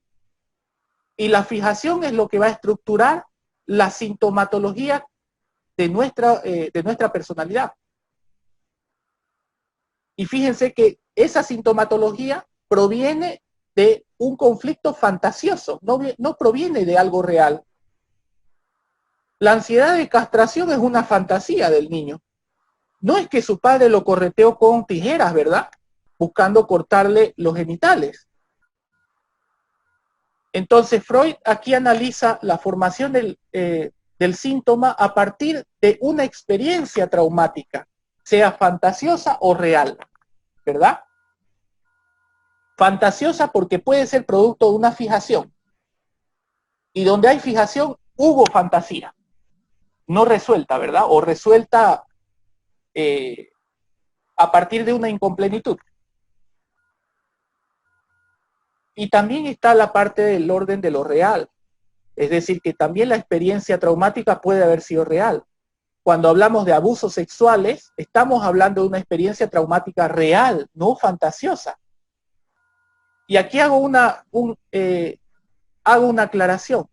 Y la fijación es lo que va a estructurar la sintomatología de nuestra personalidad. Y fíjense que esa sintomatología proviene de un conflicto fantasioso, no proviene de algo real. La ansiedad de castración es una fantasía del niño. No es que su padre lo correteó con tijeras, ¿verdad? Buscando cortarle los genitales. Entonces Freud aquí analiza la formación del síntoma a partir de una experiencia traumática, sea fantasiosa o real, ¿verdad? Fantasiosa porque puede ser producto de una fijación. Y donde hay fijación, hubo fantasía. No resuelta, ¿verdad? O resuelta a partir de una incomplenitud. Y también está la parte del orden de lo real. Es decir, que también la experiencia traumática puede haber sido real. Cuando hablamos de abusos sexuales, estamos hablando de una experiencia traumática real, no fantasiosa. Y aquí hago una aclaración.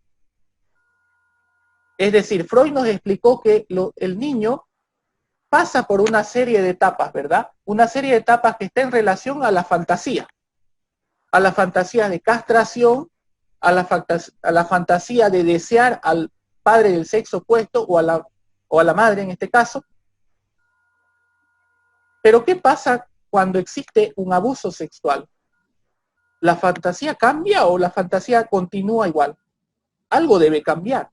Es decir, Freud nos explicó que el niño pasa por una serie de etapas, ¿verdad? Una serie de etapas que está en relación a la fantasía de castración, a la fantasía de desear al padre del sexo opuesto o a la madre en este caso. Pero ¿qué pasa cuando existe un abuso sexual? ¿La fantasía cambia o la fantasía continúa igual? Algo debe cambiar.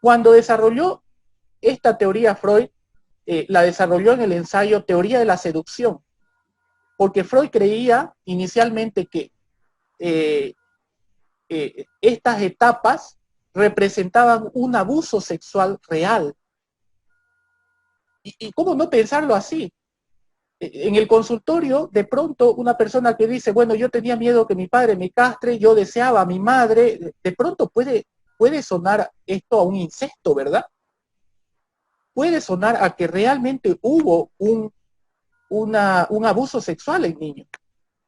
Cuando desarrolló esta teoría Freud, la desarrolló en el ensayo Teoría de la Seducción, porque Freud creía inicialmente que estas etapas representaban un abuso sexual real. ¿Y cómo no pensarlo así? En el consultorio, de pronto, una persona que dice, bueno, yo tenía miedo que mi padre me castre, yo deseaba a mi madre, de pronto puede sonar esto a un incesto, ¿verdad? Puede sonar a que realmente hubo un abuso sexual en niño.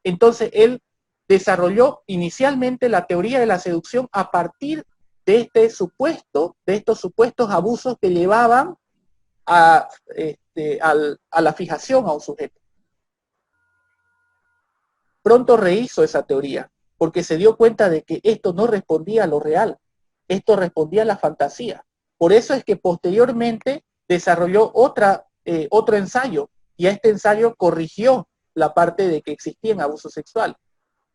Entonces, él desarrolló inicialmente la teoría de la seducción a partir de estos supuestos abusos que llevaban a la fijación a un sujeto. Pronto rehizo esa teoría, porque se dio cuenta de que esto no respondía a lo real, esto respondía a la fantasía. Por eso es que posteriormente desarrolló otro ensayo, y a este ensayo corrigió la parte de que existían abusos sexuales.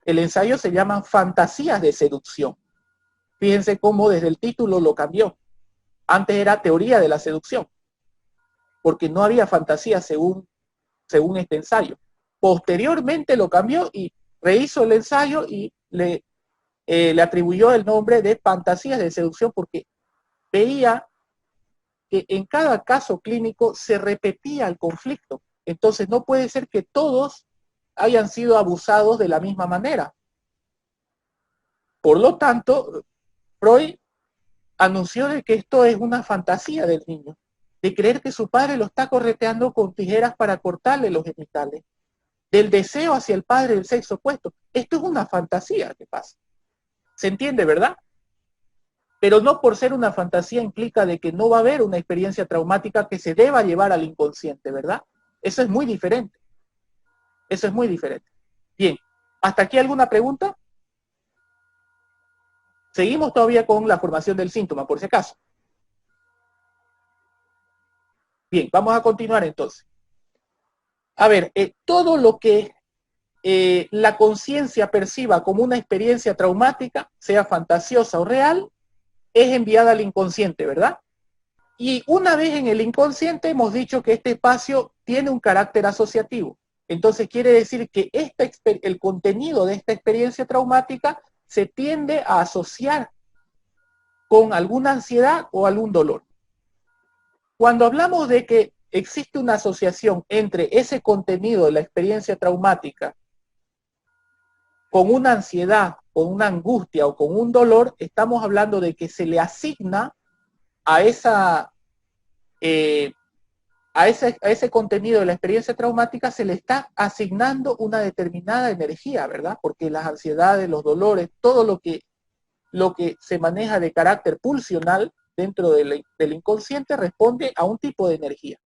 El ensayo se llama Fantasías de Seducción. Fíjense cómo desde el título lo cambió. Antes era Teoría de la Seducción, porque no había fantasía según este ensayo. Posteriormente lo cambió y rehizo el ensayo y le atribuyó el nombre de Fantasías de Seducción porque veía que en cada caso clínico se repetía el conflicto. Entonces no puede ser que todos hayan sido abusados de la misma manera. Por lo tanto, Freud anunció de que esto es una fantasía del niño, de creer que su padre lo está correteando con tijeras para cortarle los genitales, del deseo hacia el padre del sexo opuesto. Esto es una fantasía que pasa. ¿Se entiende, verdad? Pero no por ser una fantasía implica de que no va a haber una experiencia traumática que se deba llevar al inconsciente, ¿verdad? Eso es muy diferente. Eso es muy diferente. Bien, ¿hasta aquí alguna pregunta? Seguimos todavía con la formación del síntoma, por si acaso. Bien, vamos a continuar entonces. A ver, todo lo que la conciencia perciba como una experiencia traumática, sea fantasiosa o real, es enviada al inconsciente, ¿verdad? Y una vez en el inconsciente hemos dicho que este espacio tiene un carácter asociativo. Entonces quiere decir que el contenido de esta experiencia traumática se tiende a asociar con alguna ansiedad o algún dolor. Cuando hablamos de que existe una asociación entre ese contenido de la experiencia traumática con una ansiedad, con una angustia o con un dolor, estamos hablando de que se le asigna a ese contenido de la experiencia traumática, se le está asignando una determinada energía, ¿verdad? Porque las ansiedades, los dolores, todo lo que se maneja de carácter pulsional dentro del inconsciente responde a un tipo de energía,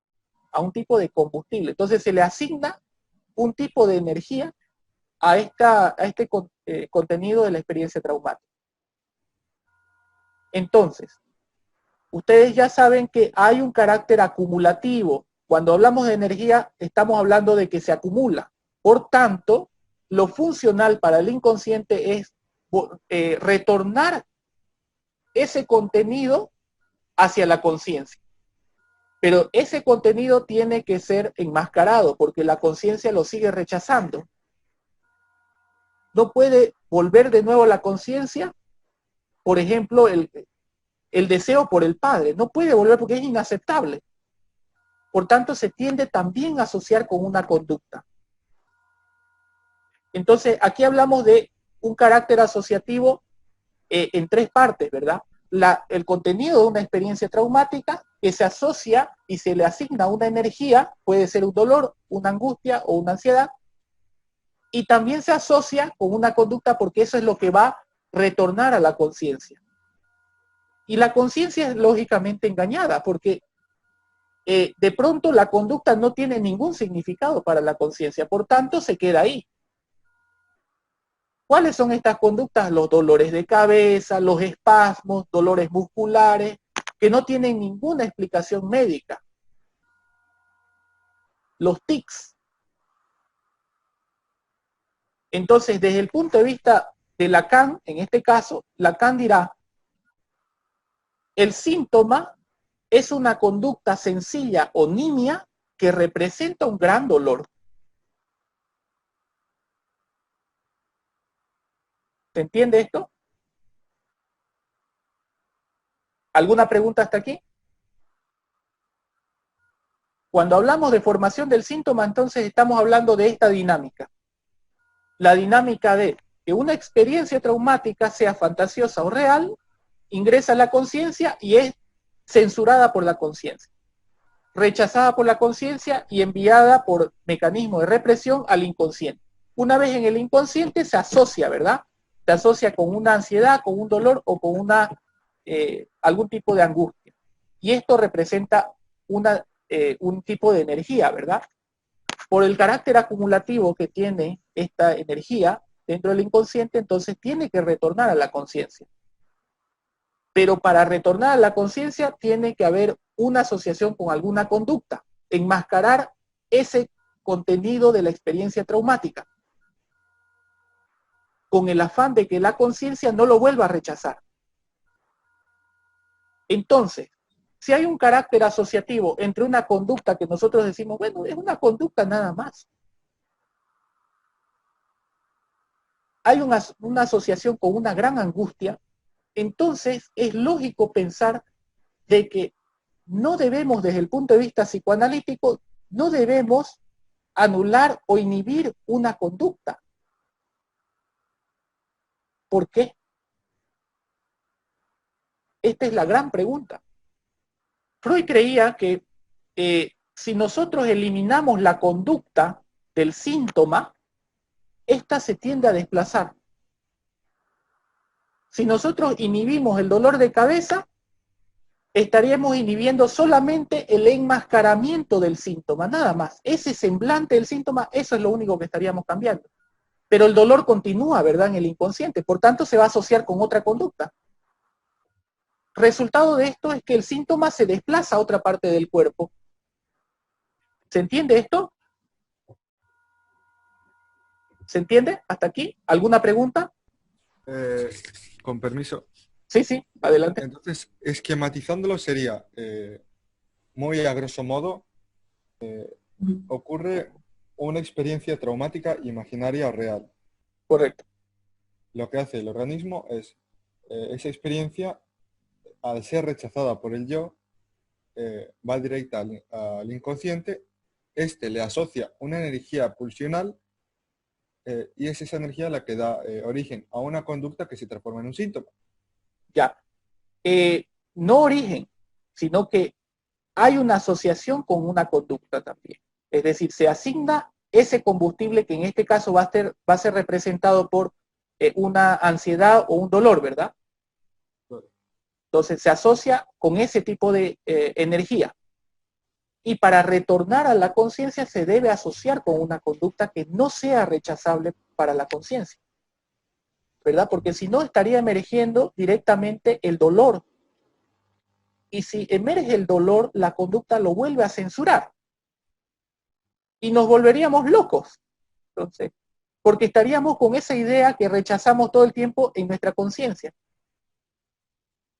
a un tipo de combustible. Entonces se le asigna un tipo de energía a este contenido de la experiencia traumática. Entonces, ustedes ya saben que hay un carácter acumulativo. Cuando hablamos de energía, estamos hablando de que se acumula. Por tanto, lo funcional para el inconsciente es retornar ese contenido hacia la conciencia. Pero ese contenido tiene que ser enmascarado porque la conciencia lo sigue rechazando. No puede volver de nuevo a la conciencia, por ejemplo, el deseo por el padre. No puede volver porque es inaceptable. Por tanto, se tiende también a asociar con una conducta. Entonces, aquí hablamos de un carácter asociativo en tres partes, ¿verdad? El contenido de una experiencia traumática que se asocia y se le asigna una energía, puede ser un dolor, una angustia o una ansiedad, y también se asocia con una conducta porque eso es lo que va a retornar a la conciencia. Y la conciencia es lógicamente engañada porque de pronto la conducta no tiene ningún significado para la conciencia, por tanto se queda ahí. ¿Cuáles son estas conductas? Los dolores de cabeza, los espasmos, dolores musculares, que no tienen ninguna explicación médica. Los tics. Entonces, desde el punto de vista de Lacan, en este caso, Lacan dirá, el síntoma es una conducta sencilla o nimia que representa un gran dolor. ¿Se entiende esto? ¿Alguna pregunta hasta aquí? Cuando hablamos de formación del síntoma, entonces estamos hablando de esta dinámica. La dinámica de que una experiencia traumática, sea fantasiosa o real, ingresa a la conciencia y es censurada por la conciencia, rechazada por la conciencia y enviada por mecanismo de represión al inconsciente. Una vez en el inconsciente se asocia, ¿verdad? Se asocia con una ansiedad, con un dolor o con algún tipo de angustia. Y esto representa un tipo de energía, ¿verdad? Por el carácter acumulativo que tiene esta energía dentro del inconsciente, entonces tiene que retornar a la conciencia. Pero para retornar a la conciencia tiene que haber una asociación con alguna conducta, enmascarar ese contenido de la experiencia traumática, con el afán de que la conciencia no lo vuelva a rechazar. Entonces, si hay un carácter asociativo entre una conducta que nosotros decimos, bueno, es una conducta nada más. Hay una asociación con una gran angustia, entonces es lógico pensar de que no debemos, desde el punto de vista psicoanalítico, no debemos anular o inhibir una conducta. ¿Por qué? Esta es la gran pregunta. Freud creía que si nosotros eliminamos la conducta del síntoma, esta se tiende a desplazar. Si nosotros inhibimos el dolor de cabeza, estaríamos inhibiendo solamente el enmascaramiento del síntoma, nada más. Ese semblante del síntoma, eso es lo único que estaríamos cambiando. Pero el dolor continúa, ¿verdad?, en el inconsciente, por tanto se va a asociar con otra conducta. Resultado de esto es que el síntoma se desplaza a otra parte del cuerpo. ¿Se entiende esto? ¿Se entiende hasta aquí? ¿Alguna pregunta? Con permiso. Sí, sí, adelante. Entonces, esquematizándolo sería, muy a grosso modo, ocurre una experiencia traumática imaginaria o real. Correcto. Lo que hace el organismo es, esa experiencia, al ser rechazada por el yo, va directa al inconsciente, este le asocia una energía pulsional y es esa energía la que da origen a una conducta que se transforma en un síntoma. Ya. No origen, sino que hay una asociación con una conducta también. Es decir, se asigna ese combustible que en este caso va a ser representado por una ansiedad o un dolor, ¿verdad? Entonces se asocia con ese tipo de energía. Y para retornar a la conciencia se debe asociar con una conducta que no sea rechazable para la conciencia, ¿verdad? Porque si no estaría emergiendo directamente el dolor. Y si emerge el dolor, la conducta lo vuelve a censurar. Y nos volveríamos locos. Entonces, porque estaríamos con esa idea que rechazamos todo el tiempo en nuestra conciencia.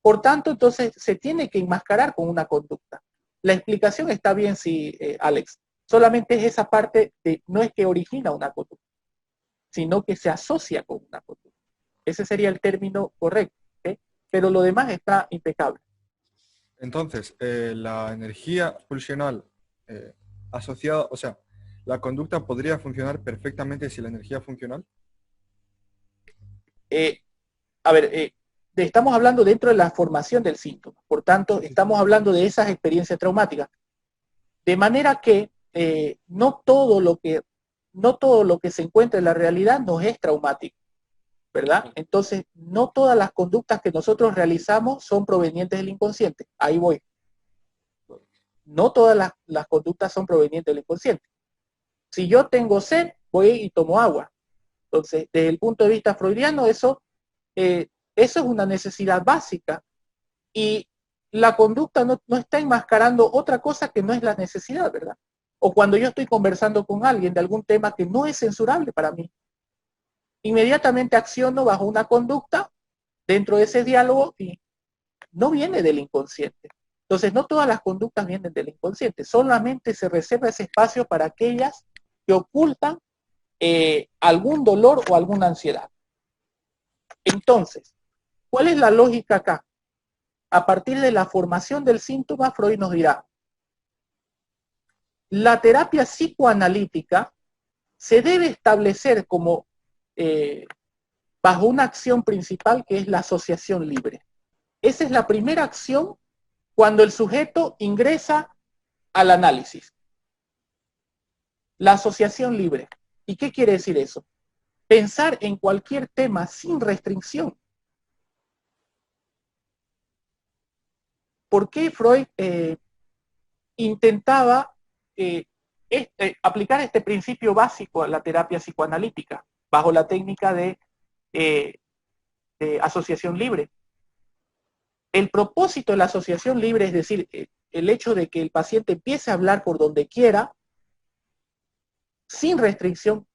Por tanto, entonces se tiene que enmascarar con una conducta. La explicación está bien, sí, Alex. Solamente es esa parte de no es que origina una conducta, sino que se asocia con una conducta. Ese sería el término correcto, ¿okay? Pero lo demás está impecable. Entonces, la energía pulsional asociada, o sea, la conducta podría funcionar perfectamente sin la energía funcional. Estamos hablando dentro de la formación del síntoma. Por tanto, estamos hablando de esas experiencias traumáticas. De manera que no todo lo que se encuentra en la realidad nos es traumático, ¿verdad? Entonces, no todas las conductas que nosotros realizamos son provenientes del inconsciente. Ahí voy. No todas las conductas son provenientes del inconsciente. Si yo tengo sed, voy y tomo agua. Entonces, desde el punto de vista freudiano, eso es una necesidad básica. Y la conducta no está enmascarando otra cosa que no es la necesidad, ¿verdad? O cuando yo estoy conversando con alguien de algún tema que no es censurable para mí, inmediatamente acciono bajo una conducta dentro de ese diálogo y no viene del inconsciente. Entonces, no todas las conductas vienen del inconsciente, solamente se reserva ese espacio para aquellas que ocultan algún dolor o alguna ansiedad. Entonces, ¿cuál es la lógica acá? A partir de la formación del síntoma, Freud nos dirá, la terapia psicoanalítica se debe establecer como bajo una acción principal que es la asociación libre. Esa es la primera acción cuando el sujeto ingresa al análisis. La asociación libre. ¿Y qué quiere decir eso? Pensar en cualquier tema sin restricción. ¿Por qué Freud intentaba aplicar este principio básico a la terapia psicoanalítica bajo la técnica de asociación libre? El propósito de la asociación libre, es decir, el hecho de que el paciente empiece a hablar por donde quiera, sin restricción,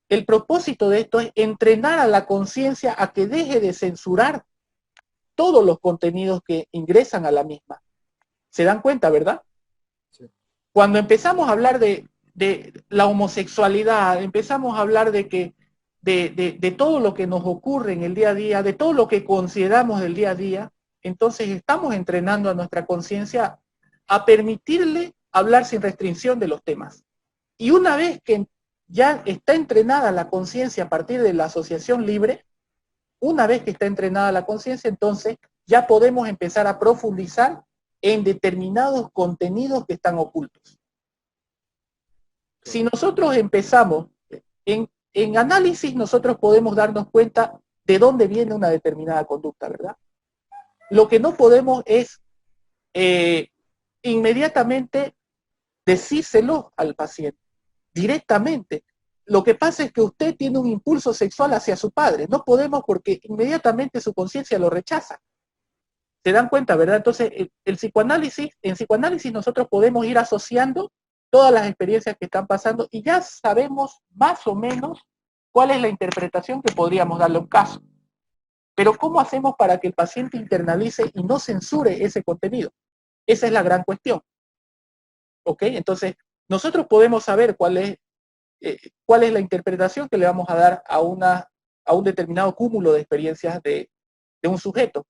el propósito de esto es entrenar a la conciencia a que deje de censurar todos los contenidos que ingresan a la misma. ¿Se dan cuenta, verdad? Sí. Cuando empezamos a hablar de la homosexualidad, empezamos a hablar de todo lo que nos ocurre en el día a día, de todo lo que consideramos el día a día, entonces estamos entrenando a nuestra conciencia a permitirle hablar sin restricción de los temas. Y una vez que ya está entrenada la conciencia a partir de la asociación libre, una vez que está entrenada la conciencia, entonces ya podemos empezar a profundizar en determinados contenidos que están ocultos. Si nosotros empezamos en análisis, nosotros podemos darnos cuenta de dónde viene una determinada conducta, ¿verdad? Lo que no podemos es inmediatamente decírselo al paciente, directamente. Lo que pasa es que usted tiene un impulso sexual hacia su padre. No podemos porque inmediatamente su conciencia lo rechaza. ¿Se dan cuenta, verdad? Entonces, en psicoanálisis nosotros podemos ir asociando todas las experiencias que están pasando y ya sabemos más o menos cuál es la interpretación que podríamos darle a un caso. Pero ¿cómo hacemos para que el paciente internalice y no censure ese contenido? Esa es la gran cuestión. ¿Ok? Entonces, nosotros podemos saber cuál es la interpretación que le vamos a dar a un determinado cúmulo de experiencias de un sujeto.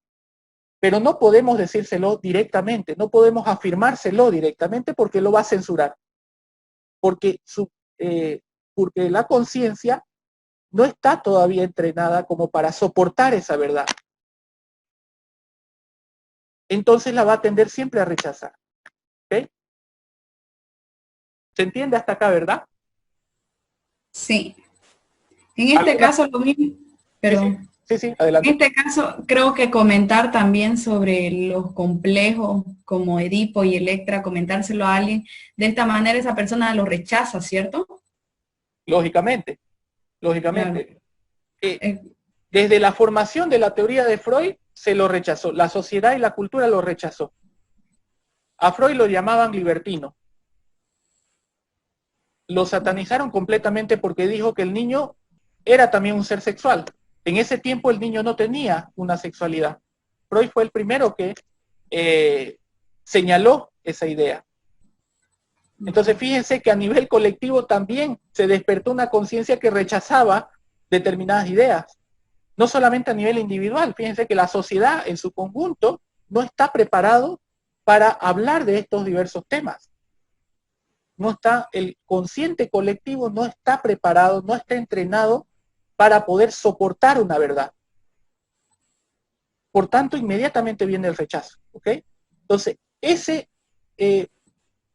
Pero no podemos decírselo directamente, no podemos afirmárselo directamente porque lo va a censurar. Porque la conciencia no está todavía entrenada como para soportar esa verdad. Entonces la va a tender siempre a rechazar. ¿Ok? ¿Se entiende hasta acá, verdad? Sí. En este caso lo mismo, perdón. Sí, adelante. En este caso creo que comentar también sobre los complejos como Edipo y Electra, comentárselo a alguien, de esta manera esa persona lo rechaza, ¿cierto? Lógicamente. Claro. Desde la formación de la teoría de Freud se lo rechazó, la sociedad y la cultura lo rechazó. A Freud lo llamaban libertino. Lo satanizaron completamente porque dijo que el niño era también un ser sexual. En ese tiempo el niño no tenía una sexualidad. Freud fue el primero que señaló esa idea. Entonces fíjense que a nivel colectivo también se despertó una conciencia que rechazaba determinadas ideas. No solamente a nivel individual, fíjense que la sociedad en su conjunto no está preparado para hablar de estos diversos temas. El consciente colectivo no está preparado, no está entrenado para poder soportar una verdad. Por tanto, inmediatamente viene el rechazo, ¿ok? Entonces,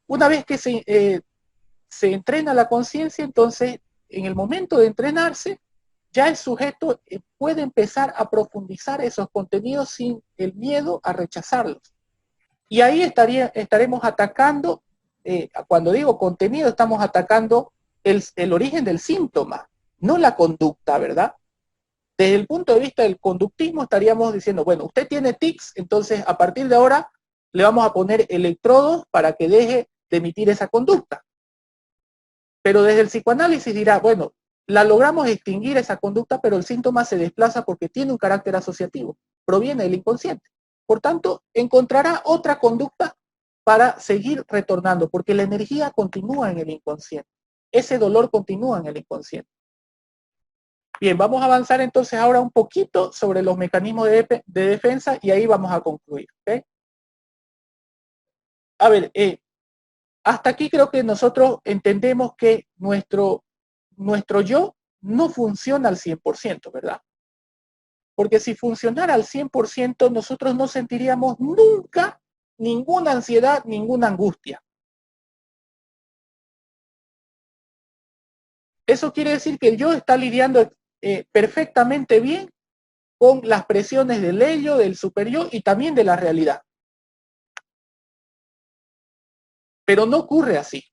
una vez que se entrena la conciencia, entonces, en el momento de entrenarse, ya el sujeto puede empezar a profundizar esos contenidos sin el miedo a rechazarlos. Y ahí estaremos atacando, cuando digo contenido, estamos atacando el origen del síntoma, no la conducta, ¿verdad? Desde el punto de vista del conductismo estaríamos diciendo, bueno, usted tiene tics, entonces a partir de ahora le vamos a poner electrodos para que deje de emitir esa conducta. Pero desde el psicoanálisis dirá, bueno, la logramos extinguir esa conducta, pero el síntoma se desplaza porque tiene un carácter asociativo, proviene del inconsciente. Por tanto, encontrará otra conducta para seguir retornando, porque la energía continúa en el inconsciente. Ese dolor continúa en el inconsciente. Bien, vamos a avanzar entonces ahora un poquito sobre los mecanismos de defensa y ahí vamos a concluir. ¿Okay? A ver, hasta aquí creo que nosotros entendemos que nuestro yo no funciona al 100%, ¿verdad? Porque si funcionara al 100%, nosotros no sentiríamos nunca ninguna ansiedad, ninguna angustia. Eso quiere decir que el yo está lidiando perfectamente bien con las presiones del ello, del superyo y también de la realidad. Pero no ocurre así.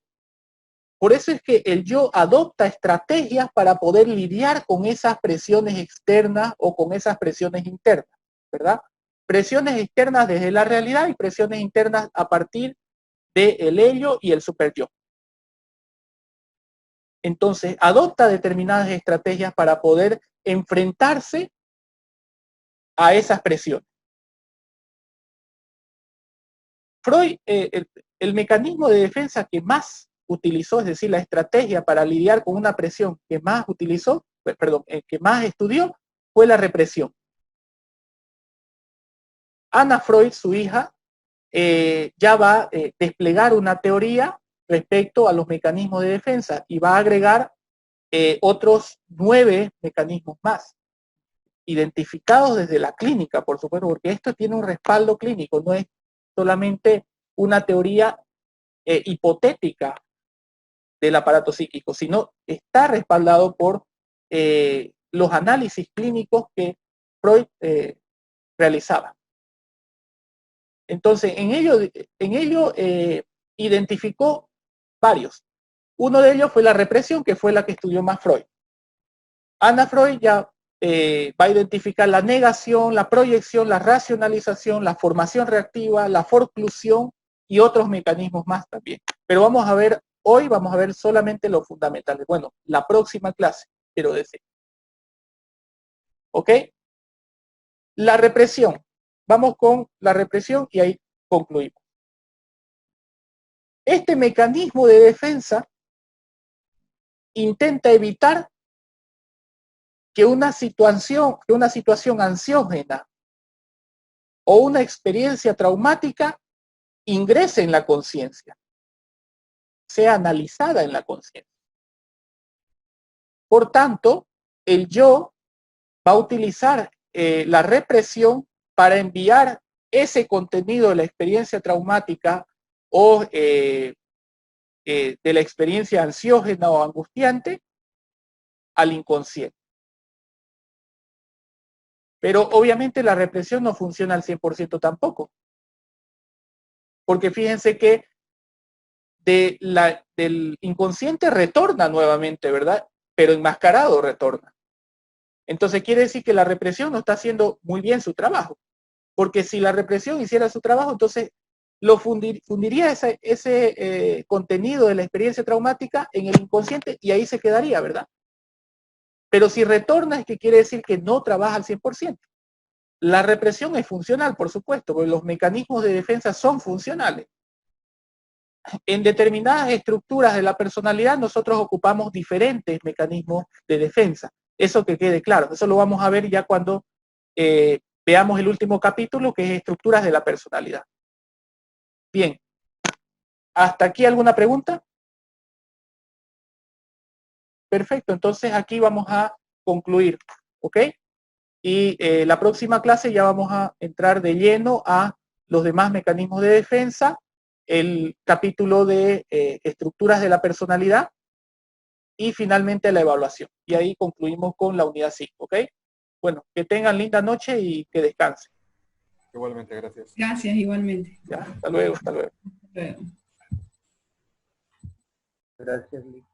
Por eso es que el yo adopta estrategias para poder lidiar con esas presiones externas o con esas presiones internas, ¿verdad? Presiones externas desde la realidad y presiones internas a partir del ello y el superyo. Entonces, adopta determinadas estrategias para poder enfrentarse a esas presiones. Freud, el mecanismo de defensa que más utilizó, es decir, la estrategia para lidiar con una presión que más utilizó, que más estudió, fue la represión. Anna Freud, su hija, ya va a desplegar una teoría respecto a los mecanismos de defensa y va a agregar otros 9 mecanismos más, identificados desde la clínica, por supuesto, porque esto tiene un respaldo clínico, no es solamente una teoría hipotética del aparato psíquico, sino está respaldado por los análisis clínicos que Freud realizaba. Entonces, en ello identificó varios. Uno de ellos fue la represión, que fue la que estudió más Freud. Ana Freud ya va a identificar la negación, la proyección, la racionalización, la formación reactiva, la forclusión y otros mecanismos más también. Pero vamos a ver, hoy vamos a ver solamente los fundamentales. Bueno, la próxima clase, quiero decir. ¿Ok? La represión. Vamos con la represión y ahí concluimos. Este mecanismo de defensa intenta evitar que una situación ansiógena o una experiencia traumática ingrese en la conciencia, sea analizada en la conciencia. Por tanto, el yo va a utilizar la represión para enviar ese contenido de la experiencia traumática o de la experiencia ansiógena o angustiante al inconsciente. Pero obviamente la represión no funciona al 100% tampoco. Porque fíjense que del inconsciente retorna nuevamente, ¿verdad? Pero enmascarado retorna. Entonces quiere decir que la represión no está haciendo muy bien su trabajo. Porque si la represión hiciera su trabajo, entonces lo fundiría ese contenido de la experiencia traumática en el inconsciente y ahí se quedaría, ¿verdad? Pero si retorna es que quiere decir que no trabaja al 100%. La represión es funcional, por supuesto, porque los mecanismos de defensa son funcionales. En determinadas estructuras de la personalidad nosotros ocupamos diferentes mecanismos de defensa. Eso que quede claro. Eso lo vamos a ver ya cuando veamos el último capítulo, que es estructuras de la personalidad. Bien. ¿Hasta aquí alguna pregunta? Perfecto. Entonces aquí vamos a concluir. ¿Ok? Y la próxima clase ya vamos a entrar de lleno a los demás mecanismos de defensa, el capítulo de estructuras de la personalidad y finalmente la evaluación. Y ahí concluimos con la unidad 5, ¿ok? Bueno, que tengan linda noche y que descansen. Igualmente, gracias. Gracias, igualmente. Ya, hasta luego, hasta luego. Hasta luego. Gracias, Lick.